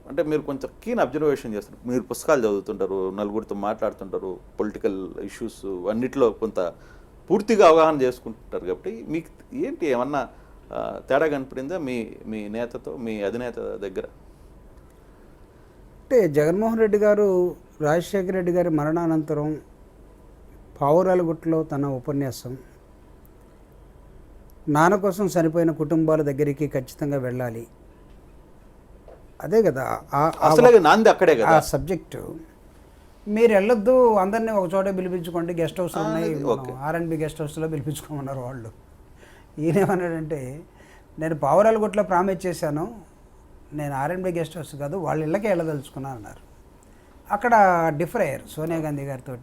అంటే మీరు కొంచెం కీన్ అబ్జర్వేషన్ చేస్తారు, మీరు పుస్తకాలు చదువుతుంటారు, నలుగురితో మాట్లాడుతుంటారు, పొలిటికల్ ఇష్యూస్ అన్నిట్లో కొంత పూర్తిగా అవగాహన చేసుకుంటుంటారు కాబట్టి మీకు ఏంటి ఏమన్నా తేడా కనపడిందా మీ మీ నేతతో, మీ అధినేత దగ్గర? అంటే జగన్మోహన్ రెడ్డి గారు రాజశేఖర రెడ్డి గారి మరణానంతరం పావురాలగుట్టలో తన ఉపన్యాసం, నాన్న కోసం చనిపోయిన కుటుంబాల దగ్గరికి ఖచ్చితంగా వెళ్ళాలి, అదే కదా అసలు నాంది అక్కడే కదా ఆ సబ్జెక్టు. మీరు వెళ్ళొద్దు, అందరినీ ఒక చోట పిలిపించుకోండి, గెస్ట్ హౌస్ ఉన్నాయి, ఆర్ఎండ్బి గెస్ట్ హౌస్లో పిలిపించుకోమన్నారు వాళ్ళు. ఈయనేమన్నాడంటే, నేను పావురాలగుట్టలో ప్రామిస్ చేశాను, నేను ఆర్ఎండ్బి గెస్ట్ హౌస్ కాదు వాళ్ళ ఇళ్ళకే వెళ్ళదలుచుకున్నాను అన్నారు. అక్కడ డిఫర్ అయ్యారు సోనియా గాంధీ గారితో.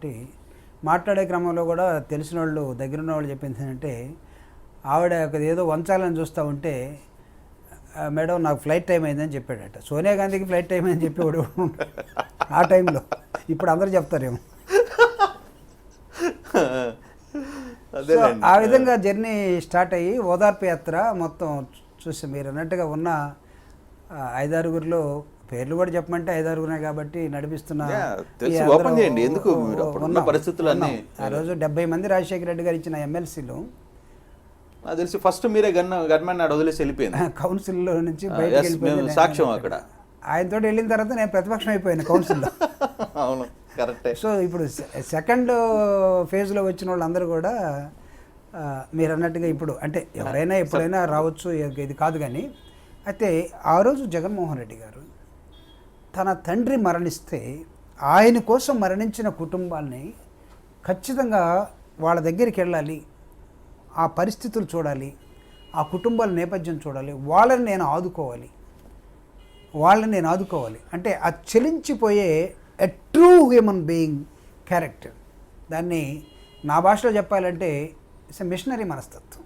మాట్లాడే క్రమంలో కూడా తెలిసిన వాళ్ళు, దగ్గరున్న వాళ్ళు చెప్పింది ఏంటంటే, ఆవిడ ఏదో వంచాలని చూస్తూ ఉంటే, మేడం నాకు ఫ్లైట్ టైం అయిందని చెప్పాడట. సోనియా గాంధీకి ఫ్లైట్ టైం అయిందని చెప్పేవాడు ఆ టైంలో. ఇప్పుడు అందరూ చెప్తారేమో. ఆ విధంగా జర్నీ స్టార్ట్ అయ్యి ఓదార్పు యాత్ర మొత్తం చూసి మీరు అన్నట్టుగా ఉన్న 5-6గురిలో పేర్లు కూడా చెప్పమంటే 5-6గురే కాబట్టి నడిపిస్తున్న ఆ రోజు 70 మంది రాజశేఖర రెడ్డి గారు ఇచ్చిన ఎమ్మెల్సీలు నాకు తెలిసి ఫస్ట్ మీరే గన్మెన్ వదిలేసి వెళ్ళిపోయింది కౌన్సిల్లో నుంచి బయటకు వెళ్ళిపోయింది. సాక్ష్యం అక్కడ ఆయనతో వెళ్ళిన తర్వాత నేను ప్రతిపక్షం అయిపోయాను కౌన్సిల్లో. అవును, కరెక్టే. సో ఇప్పుడు సెకండ్ ఫేజ్లో వచ్చిన వాళ్ళందరూ కూడా మీరు అన్నట్టుగా ఇప్పుడు అంటే ఎవరైనా ఎప్పుడైనా రావచ్చు, ఇది కాదు. కానీ అయితే ఆ రోజు జగన్మోహన్ రెడ్డి గారు తన తండ్రి మరణిస్తే ఆయన కోసం మరణించిన కుటుంబాల్ని ఖచ్చితంగా వాళ్ళ దగ్గరికి వెళ్ళాలి, ఆ పరిస్థితులు చూడాలి, ఆ కుటుంబాల నేపథ్యం చూడాలి, వాళ్ళని నేను ఆదుకోవాలి అంటే ఆ చెలించిపోయే a true human being character. దాన్ని నా భాషలో చెప్పాలంటే ఇట్స్ మిషనరీ మనస్తత్వం.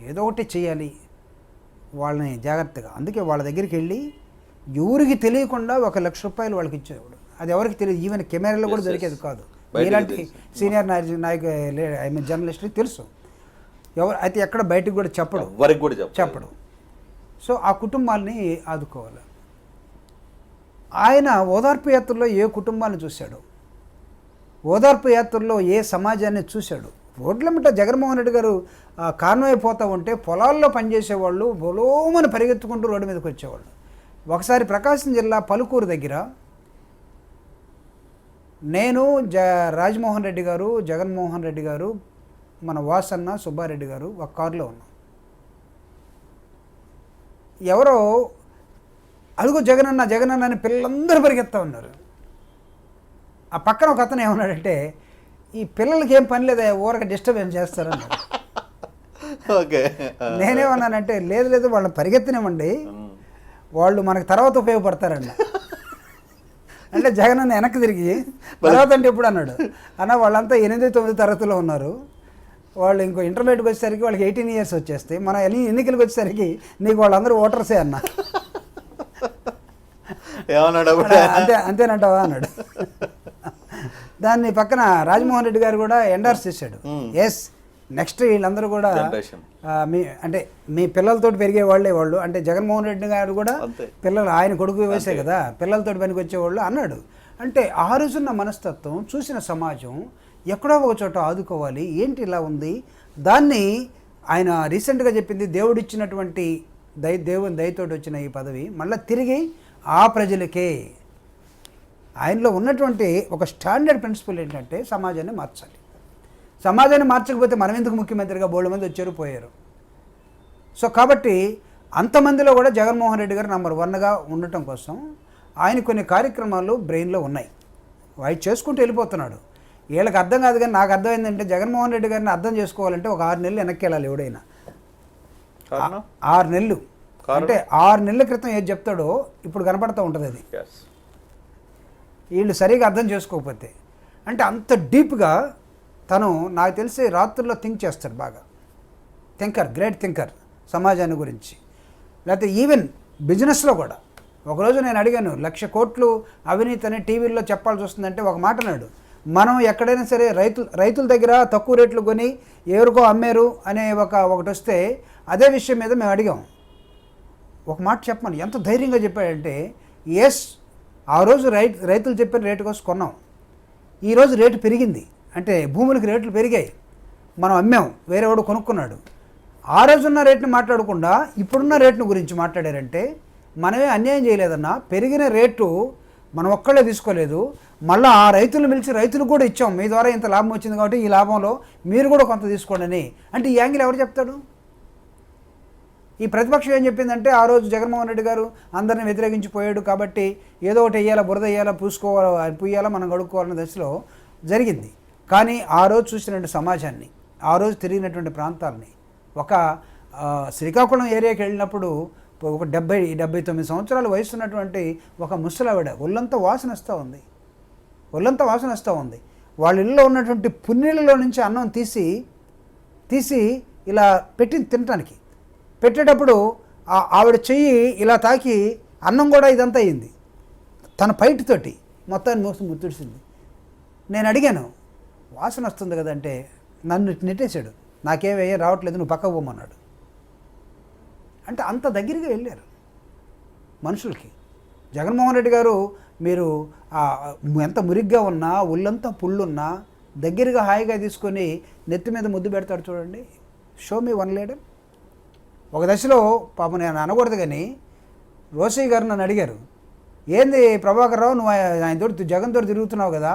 ఏదో ఒకటి చేయాలి వాళ్ళని జాగ్రత్తగా. అందుకే వాళ్ళ దగ్గరికి వెళ్ళి ఎవరికి తెలియకుండా 1 లక్ష రూపాయలు వాళ్ళకి ఇచ్చేవాడు. అది ఎవరికి తెలియదు, ఈవెన్ కెమెరాలో కూడా దొరికేది కాదు. ఇలాంటి సీనియర్ నాయకు జర్నలిస్ట్కి తెలుసు. అయితే ఎక్కడ బయటకు కూడా చెప్పడు. సో ఆ కుటుంబాన్ని ఆదుకోవాలి. ఆయన ఓదార్పు యాత్రలో ఏ కుటుంబాన్ని చూశాడు, ఓదార్పు యాత్రలో ఏ సమాజాన్ని చూశాడు. రోడ్లమిట జగన్మోహన్ రెడ్డి గారు కాన్వాయ్ పోతూ ఉంటే పొలాల్లో పనిచేసేవాళ్ళు బొలోమని పరిగెత్తుకుంటూ రోడ్డు మీదకి వచ్చేవాళ్ళు. ఒకసారి ప్రకాశం జిల్లా పలుకూరు దగ్గర నేను రాజమోహన్ రెడ్డి గారు, జగన్మోహన్ రెడ్డి గారు, మన వాసన్న సుబ్బారెడ్డి గారు ఒక కారులో ఉన్నాం. ఎవరో అడుగు జగనన్న అని పిల్లలందరూ పరిగెత్తా ఉన్నారు. ఆ పక్కన ఒక అతను ఏమన్నాడంటే, ఈ పిల్లలకి ఏం పని లేదా, ఊరక డిస్టర్బెన్స్ చేస్తారన్నారు. నేనేమన్నానంటే, లేదు వాళ్ళని పరిగెత్తనివ్వండి, వాళ్ళు మనకు తర్వాత ఉపయోగపడతారన్న. అంటే జగనన్న వెనక్కి తిరిగి తర్వాత అంటే ఎప్పుడు అన్నాడు, అన్న వాళ్ళంతా 8-9 తరగతిలో ఉన్నారు, వాళ్ళు ఇంకో ఇంటర్మీడియట్కి వచ్చేసరికి వాళ్ళకి 18 years వచ్చేస్తాయి, మన ఎన్నికలకు వచ్చేసరికి నీకు వాళ్ళందరూ ఓటర్సే అన్న. అంతేనంటావా అన్నాడు. దాన్ని పక్కన రాజమోహన్ రెడ్డి గారు కూడా ఎండార్స్ చేశాడు. ఎస్, నెక్స్ట్ వీళ్ళందరూ కూడా మీ పిల్లలతో పెరిగే వాళ్ళే వాళ్ళు. అంటే జగన్మోహన్ రెడ్డి గారు కూడా పిల్లలు, ఆయన కొడుకు వేసే కదా, పిల్లలతో పనికి వచ్చేవాళ్ళు అన్నాడు. అంటే ఆ రోజున్న మనస్తత్వం చూసిన సమాజం ఎక్కడో ఒక చోట ఆదుకోవాలి, ఏంటి ఇలా ఉంది. దాన్ని ఆయన రీసెంట్గా చెప్పింది, దేవుడిచ్చినటువంటి దేవుని దయతోటి వచ్చిన ఈ పదవి మళ్ళీ తిరిగి ఆ ప్రజలకే. ఆయనలో ఉన్నటువంటి ఒక స్టాండర్డ్ ప్రిన్సిపల్ ఏంటంటే సమాజాన్ని మార్చాలి. సమాజాన్ని మార్చకపోతే మనం ఎందుకు ముఖ్యమంత్రిగా బోల్డ్ మంది వచ్చారు పోయారు. సో కాబట్టి అంతమందిలో కూడా జగన్మోహన్ రెడ్డి గారు నంబర్ 1గా ఉండటం కోసం ఆయన కొన్ని కార్యక్రమాలు బ్రెయిన్లో ఉన్నాయి, అవి చేసుకుంటూ వెళ్ళిపోతున్నాడు. వీళ్ళకి అర్థం కాదు. కానీ నాకు అర్థమైందంటే, జగన్మోహన్ రెడ్డి గారిని అర్థం చేసుకోవాలంటే ఒక 6 నెలలు వెనక్కి వెళ్ళాలి ఎవడైనా. 6 నెలలు అంటే 6 నెలల క్రితం ఏది చెప్తాడో ఇప్పుడు కనపడుతూ ఉంటుంది. అది వీళ్ళు సరిగా అర్థం చేసుకోకపోతే. అంటే అంత డీప్గా తను నాకు తెలిసి రాత్రుల్లో థింక్ చేస్తాడు బాగా. గ్రేట్ థింకర్ సమాజాన్ని గురించి. లేకపోతే ఈవెన్ బిజినెస్లో కూడా. ఒకరోజు నేను అడిగాను, 1,00,000 కోట్లు అవినీతి అని టీవీల్లో చెప్పాల్సి వస్తుందంటే ఒక మాట అన్నాడు, మనం ఎక్కడైనా సరే రైతుల దగ్గర తక్కువ రేట్లు కొని ఎవరికో అమ్మారు అనే ఒకటి వస్తే అదే విషయం మీద మేము అడిగాం. ఒక మాట చెప్పమని ఎంత ధైర్యంగా చెప్పాడంటే, ఎస్ ఆ రోజు రైతులు చెప్పిన రేటు కోసం కొన్నాం, ఈరోజు రేటు పెరిగింది అంటే భూములకు రేట్లు పెరిగాయి, మనం అమ్మాం, వేరేవాడు కొనుక్కున్నాడు. ఆ రోజున్న రేటుని మాట్లాడకుండా ఇప్పుడున్న రేటును గురించి మాట్లాడారంటే మనమే అన్యాయం చేయలేదన్నా. పెరిగిన రేటు మనం ఒక్కళ్ళే తీసుకోలేదు, మళ్ళీ ఆ రైతులు పిలిచి రైతులకు కూడా ఇచ్చాం, మీ ద్వారా ఇంత లాభం వచ్చింది కాబట్టి ఈ లాభంలో మీరు కూడా కొంత తీసుకోండి అని. అంటే ఈ యాంగిల్ ఎవరు చెప్తాడు? ఈ ప్రతిపక్షం ఏం చెప్పిందంటే, ఆ రోజు జగన్మోహన్ రెడ్డి గారు అందరిని వ్యతిరేకించిపోయాడు కాబట్టి ఏదో ఒకటి వేయాలా, బురద వేయాలా, పుయ్యాలా, మనం గడుక్కోవాలన్న దశలో జరిగింది. కానీ ఆ రోజు చూసినటువంటి సమాజాన్ని, ఆ రోజు తిరిగినటువంటి ప్రాంతాలని, ఒక శ్రీకాకుళం ఏరియాకి వెళ్ళినప్పుడు ఒక 79 సంవత్సరాల వయసు ఉన్నటువంటి ఒక ముసలావిడ ఒళ్ళంతా వాసన వస్తూ ఉంది. వాళ్ళ ఇళ్ళలో ఉన్నటువంటి పున్నీళ్ళలో నుంచి అన్నం తీసి ఇలా తినటానికి పెట్టేటప్పుడు ఆవిడ చెయ్యి ఇలా తాకి అన్నం కూడా ఇదంతా అయింది. తన పైటితోటి మొత్తాన్ని ముత్తుడిసింది. నేను అడిగాను, వాసన వస్తుంది కదంటే నన్ను నెట్టేశాడు, నాకేమయ్యా రావట్లేదు, నువ్వు పక్కకు పోమన్నాడు. అంటే అంత దగ్గరగా వెళ్ళారు మనుషులకి. జగన్మోహన్ రెడ్డి గారు మీరు ఎంత మురిగ్గా ఉన్నా, ఒళ్ళంతా పుళ్ళున్నా దగ్గరగా హాయిగా తీసుకొని నెత్తి మీద ముద్దు పెడతాడు చూడండి. Show me one leader. ఒక దశలో పాపం నేను అనకూడదు కానీ రోసయ్య గారు నన్ను అడిగారు, ఏంది ప్రభాకర్ రావు నువ్వు ఆయనతో జగన్తో తిరుగుతున్నావు కదా,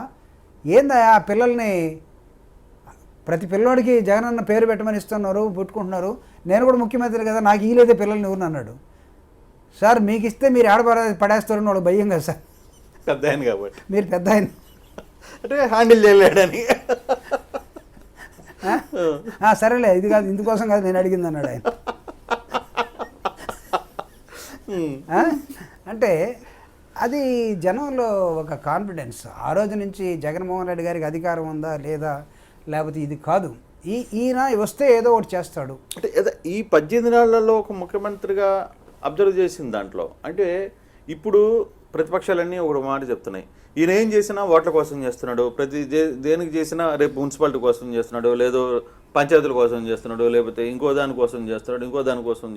ఏందా ఆ పిల్లల్ని ప్రతి పిల్లోడికి జగన్ అన్న పేరు పెట్టమని ఇస్తున్నారు, పెట్టుకుంటున్నారు, నేను కూడా ముఖ్యమంత్రి కదా, నాకు ఈలేదే పిల్లల్ని ఎవరు అన్నాడు. సార్ మీకు ఇస్తే మీరు పడేస్తారని వాడు భయం కదా సార్, పెద్ద ఆయన కాబట్టి మీరు పెద్ద ఆయన అంటే హ్యాండిల్ చేయలేడని. సరేలే, ఇది కాదు, ఇందుకోసం కాదు నేను అడిగింది అన్నాడు ఆయన. అంటే అది జనంలో ఒక కాన్ఫిడెన్స్. ఆ రోజు నుంచి జగన్మోహన్ రెడ్డి గారికి అధికారం ఉందా లేదా, లేకపోతే ఇది కాదు, ఈయన వస్తే ఏదో ఒకటి చేస్తాడు. అంటే ఈ 18 నెలలలో ఒక ముఖ్యమంత్రిగా అబ్జర్వ్ చేసిన దాంట్లో అంటే ఇప్పుడు ప్రతిపక్షాలన్నీ ఒక మాట చెప్తున్నాయి, ఈయన ఏం చేసినా ఓట్ల కోసం చేస్తున్నాడు, దేనికి చేసినా రేపు మున్సిపాలిటీ కోసం చేస్తున్నాడు, లేదో పంచాయతీల కోసం చేస్తున్నాడు, లేకపోతే ఇంకో దానికోసం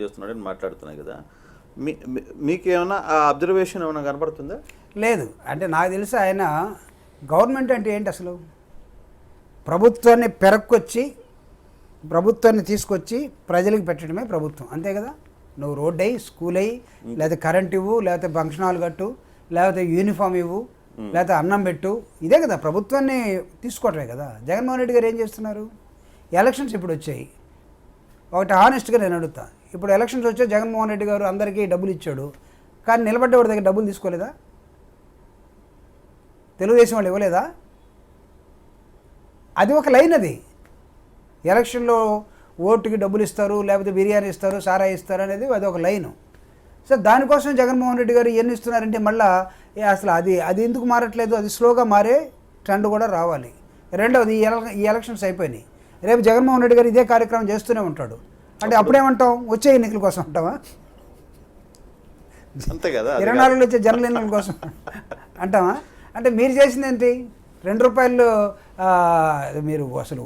చేస్తున్నాడు అని మాట్లాడుతున్నాయి కదా. మీకేమైనా ఆ అబ్జర్వేషన్ ఏమైనా కనపడుతుందా? లేదు. అంటే నాకు తెలిసి ఆయన గవర్నమెంట్ అంటే ఏంటి అసలు, ప్రభుత్వాన్ని ప్రభుత్వాన్ని తీసుకొచ్చి ప్రజలకు పెట్టడమే ప్రభుత్వం, అంతే కదా. నువ్వు రోడ్ అయ్యి, స్కూల్ అయ్యి, లేకపోతే కరెంట్ ఇవ్వు, లేకపోతే ఫంక్షన్ హాల్ కట్టు, లేకపోతే యూనిఫామ్ ఇవ్వు, లేకపోతే అన్నం పెట్టు, ఇదే కదా ప్రభుత్వాన్ని తీసుకోవటమే కదా. జగన్మోహన్ రెడ్డి గారు ఏం చేస్తున్నారు? ఎలక్షన్స్ ఇప్పుడు వచ్చాయి, ఒకటి హానెస్ట్గా నేను అడుగుతా, ఇప్పుడు ఎలక్షన్స్ వచ్చే జగన్మోహన్ రెడ్డి గారు అందరికీ డబ్బులు ఇచ్చాడు, కానీ నిలబడ్డవాడి దగ్గర డబ్బులు తీసుకోలేదా? తెలుగుదేశం వాళ్ళు ఇవ్వలేదా? అది ఒక లైన్. అది ఎలక్షన్లో ఓటుకి డబ్బులు ఇస్తారు, లేకపోతే బిర్యానీ ఇస్తారు, సారా ఇస్తారు అనేది అది ఒక లైను. సో దానికోసం జగన్మోహన్ రెడ్డి గారు ఎన్ని ఇస్తున్నారంటే మళ్ళీ అసలు అది ఎందుకు మారట్లేదు, అది స్లోగా మారే ట్రెండ్ కూడా రావాలి. రెండవది ఈ ఎలక్షన్స్ అయిపోయినాయి, రేపు జగన్మోహన్ రెడ్డి గారు ఇదే కార్యక్రమం చేస్తూనే ఉంటాడు. అంటే అప్పుడేమంటాం, వచ్చే ఎన్నికల కోసం అంటావా? అంతే కదా, 24లో వచ్చే జనరల్ ఎన్నికల కోసం అంటావా? అంటే మీరు చేసింది ఏంటి? ₹2 మీరు అసలు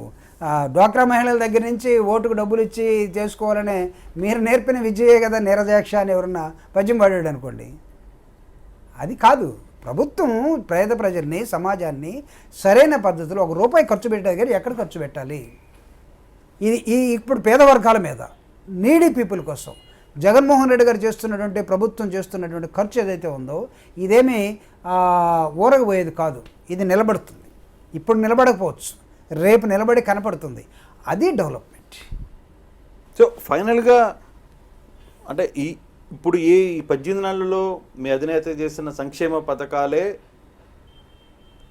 డ్వాక్రా మహిళల దగ్గర నుంచి ఓటుకు డబ్బులు ఇచ్చి చేసుకోవాలనే మీరు నేర్పిన విద్యయే కదా నీరజాక్ష అని ఎవరన్నా పద్యం పాడాడు అనుకోండి. అది కాదు. ప్రభుత్వం పేద ప్రజల్ని, సమాజాన్ని సరైన పద్ధతిలో ₹1 ఖర్చు పెట్టే దగ్గర ఎక్కడ ఖర్చు పెట్టాలి, ఇది ఇప్పుడు పేద వర్గాల మీద, నీడీ పీపుల్ కోసం జగన్మోహన్ రెడ్డి గారు చేస్తున్నటువంటి, ప్రభుత్వం చేస్తున్నటువంటి ఖర్చు ఏదైతే ఉందో ఇదేమీ ఊరగబోయేది కాదు. ఇది నిలబడుతుంది. ఇప్పుడు నిలబడకపోవచ్చు, రేపు నిలబడి కనపడుతుంది. అది డెవలప్మెంట్. సో ఫైనల్గా అంటే ఇప్పుడు ఈ 18 నెలల్లో మీ అధినేత చేసిన సంక్షేమ పథకాలే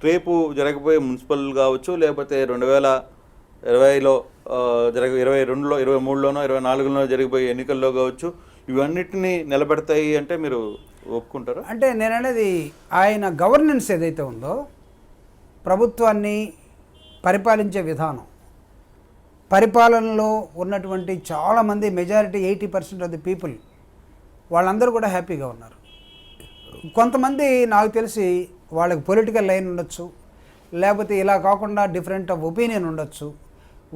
రేపు జరగబోయే మున్సిపల్ కావచ్చు, లేకపోతే 2020లో 22లో 23లోనో 24లోనో జరిగిపోయే ఎన్నికల్లో కావచ్చు, ఇవన్నిటిని నిలబెడతాయి అంటే మీరు ఒప్పుకుంటారా? అంటే నేను అనేది ఆయన గవర్నెన్స్ ఏదైతే ఉందో, ప్రభుత్వాన్ని పరిపాలించే విధానం, పరిపాలనలో ఉన్నటువంటి చాలామంది మెజారిటీ 80% ఆఫ్ ది పీపుల్ వాళ్ళందరూ కూడా హ్యాపీగా ఉన్నారు. కొంతమంది నాకు తెలిసి వాళ్ళకి పొలిటికల్ లైన్ ఉండొచ్చు, లేకపోతే ఇలా కాకుండా డిఫరెంట్ ఆఫ్ ఒపీనియన్ ఉండొచ్చు,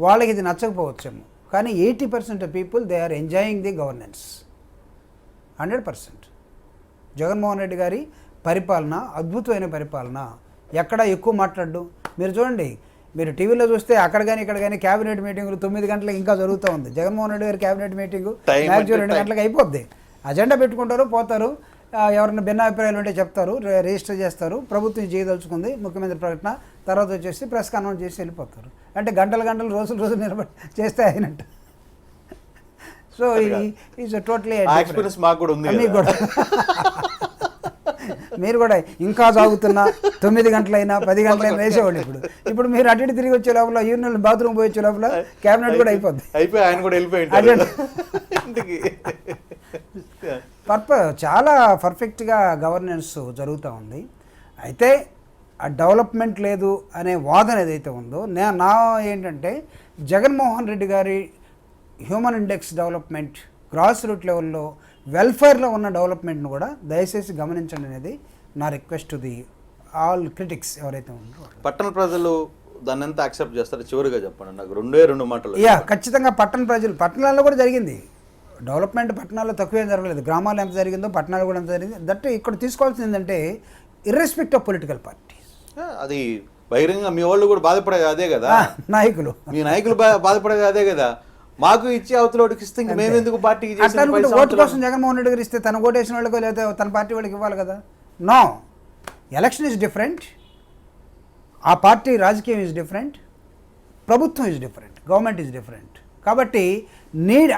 వాళ్ళకి ఇది నచ్చకపోవచ్చేమో. కానీ 80% of people they are enjoying the governance 100%. Jaganmohan Reddy గారి పరిపాలన అద్భుతమైన పరిపాలన, ఎక్కడ ఎక్కువ మాట్లాడు. మీరు చూడండి, మీరు టీవీలో చూస్తే అక్కడ కానీ ఇక్కడ కానీ క్యాబినెట్ మీటింగులు 9 గంటలకు ఇంకా జరుగుతూ ఉంది. జగన్మోహన్ రెడ్డి గారి క్యాబినెట్ మీటింగు మ్యాక్సిమం 2 గంటలకు అయిపోద్ది. అజెండా పెట్టుకుంటారు, పోతారు, ఎవరైనా భిన్నాభిప్రాయాలు ఉంటే చెప్తారు, రిజిస్టర్ చేస్తారు, ప్రభుత్వం చేయదలుచుకుంది, ముఖ్యమంత్రి ప్రకటన, తర్వాత వచ్చేసి ప్రెస్ కాన్ఫరెన్స్ చేసి వెళ్ళిపోతారు. అంటే గంటలు రోజులు నిలబడి చేస్తే అయినట్టు. సో ఈజ్ టోటలీ ఎక్స్పీరియన్స్ మాకు కూడా ఉంది. మీకు కూడా మీరు కూడా ఇంకా సాగుతున్నా 9 గంటలైనా 10 గంటలైనా వేసేవాళ్ళు. ఇప్పుడు మీరు అటు ఇటు తిరిగి వచ్చే లోపల యూరినల్ బాత్రూమ్ పోయి వచ్చే లోపల క్యాబినెట్ కూడా అయిపోద్ది. ఆయన కూడా వెళ్ళిపోయి చాలా పర్ఫెక్ట్గా గవర్నెన్స్ జరుగుతూ ఉంది. అయితే ఆ డెవలప్మెంట్ లేదు అనే వాదన ఏదైతే ఉందో, నా ఏంటంటే జగన్మోహన్ రెడ్డి గారి human index development, grass root లెవెల్లో వెల్ఫేర్లో ఉన్న డెవలప్మెంట్ను కూడా దయచేసి గమనించండి అనేది నా request to the all critics ఎవరైతే ఉన్నారో. పట్టణ ప్రజలు దాన్ని ఎంత యాక్సెప్ట్ చేస్తారో చివరిగా చెప్పండి నాకు 2 మాటలు. ఖచ్చితంగా పట్టణాల్లో కూడా జరిగింది డెవలప్మెంట్. పట్టణాల్లో తక్కువేం జరగలేదు, గ్రామాల్లో ఎంత జరిగిందో పట్టణాలు కూడా ఎంత జరిగింది. దట్ ఇక్కడ తీసుకోవాల్సింది ఏంటంటే ఇర్రెస్పెక్ట్ ఆఫ్ పొలిటికల్ పార్టీస్. అది బహిరంగ మీ వాళ్ళు కూడా బాధపడేది అదే కదా, నాయకులు మీ నాయకులు బాధపడేది అదే కదా. మాకు ఇచ్చి అవతలోడికి ఇస్తే మేము ఎందుకు పార్టీకి ఓటు కోసం జగన్మోహన్ రెడ్డి గారు ఇస్తే తన ఓటేసిన వాళ్ళకి లేదా తన పార్టీ వాళ్ళకి ఇవ్వాలి కదా. నో, ఎలక్షన్ ఈజ్ డిఫరెంట్, ఆ పార్టీ రాజకీయం ఈజ్ డిఫరెంట్, ప్రభుత్వం is different, government is different. కాబట్టి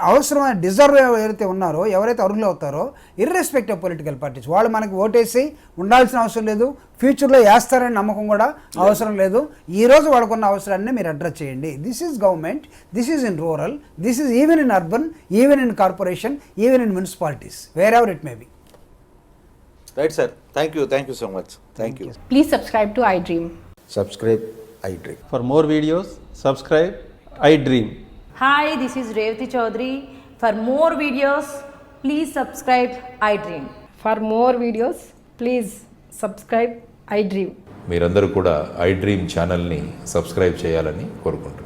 అవసరమైన డిజర్వ్ ఎవరైతే ఉన్నారో, ఎవరైతే అర్హులు అవుతారో, ఇర్రెస్పెక్ట్ ఆఫ్ పొలిటికల్ పార్టీస్, వాళ్ళు మనకి ఓటేసి ఉండాల్సిన అవసరం లేదు, ఫ్యూచర్లో వేస్తారని నమ్మకం కూడా అవసరం లేదు. ఈరోజు వాళ్ళకున్న అవసరాన్ని మీరు అడ్రస్ చేయండి. This is government, this is in rural, this is even in urban, even in corporation, even in municipalities, wear ever it may be. Right sir, thank you so much. Thank you. Please subscribe to iDream. Subscribe iDream. For more videos, subscribe iDream. Hi, this is Revati Chaudhary. For more videos, please subscribe iDream. For more videos, please subscribe iDream. మీరందరూ కూడా iDream ఛానల్ని subscribe చేయాలని కోరుకుంటున్నాను.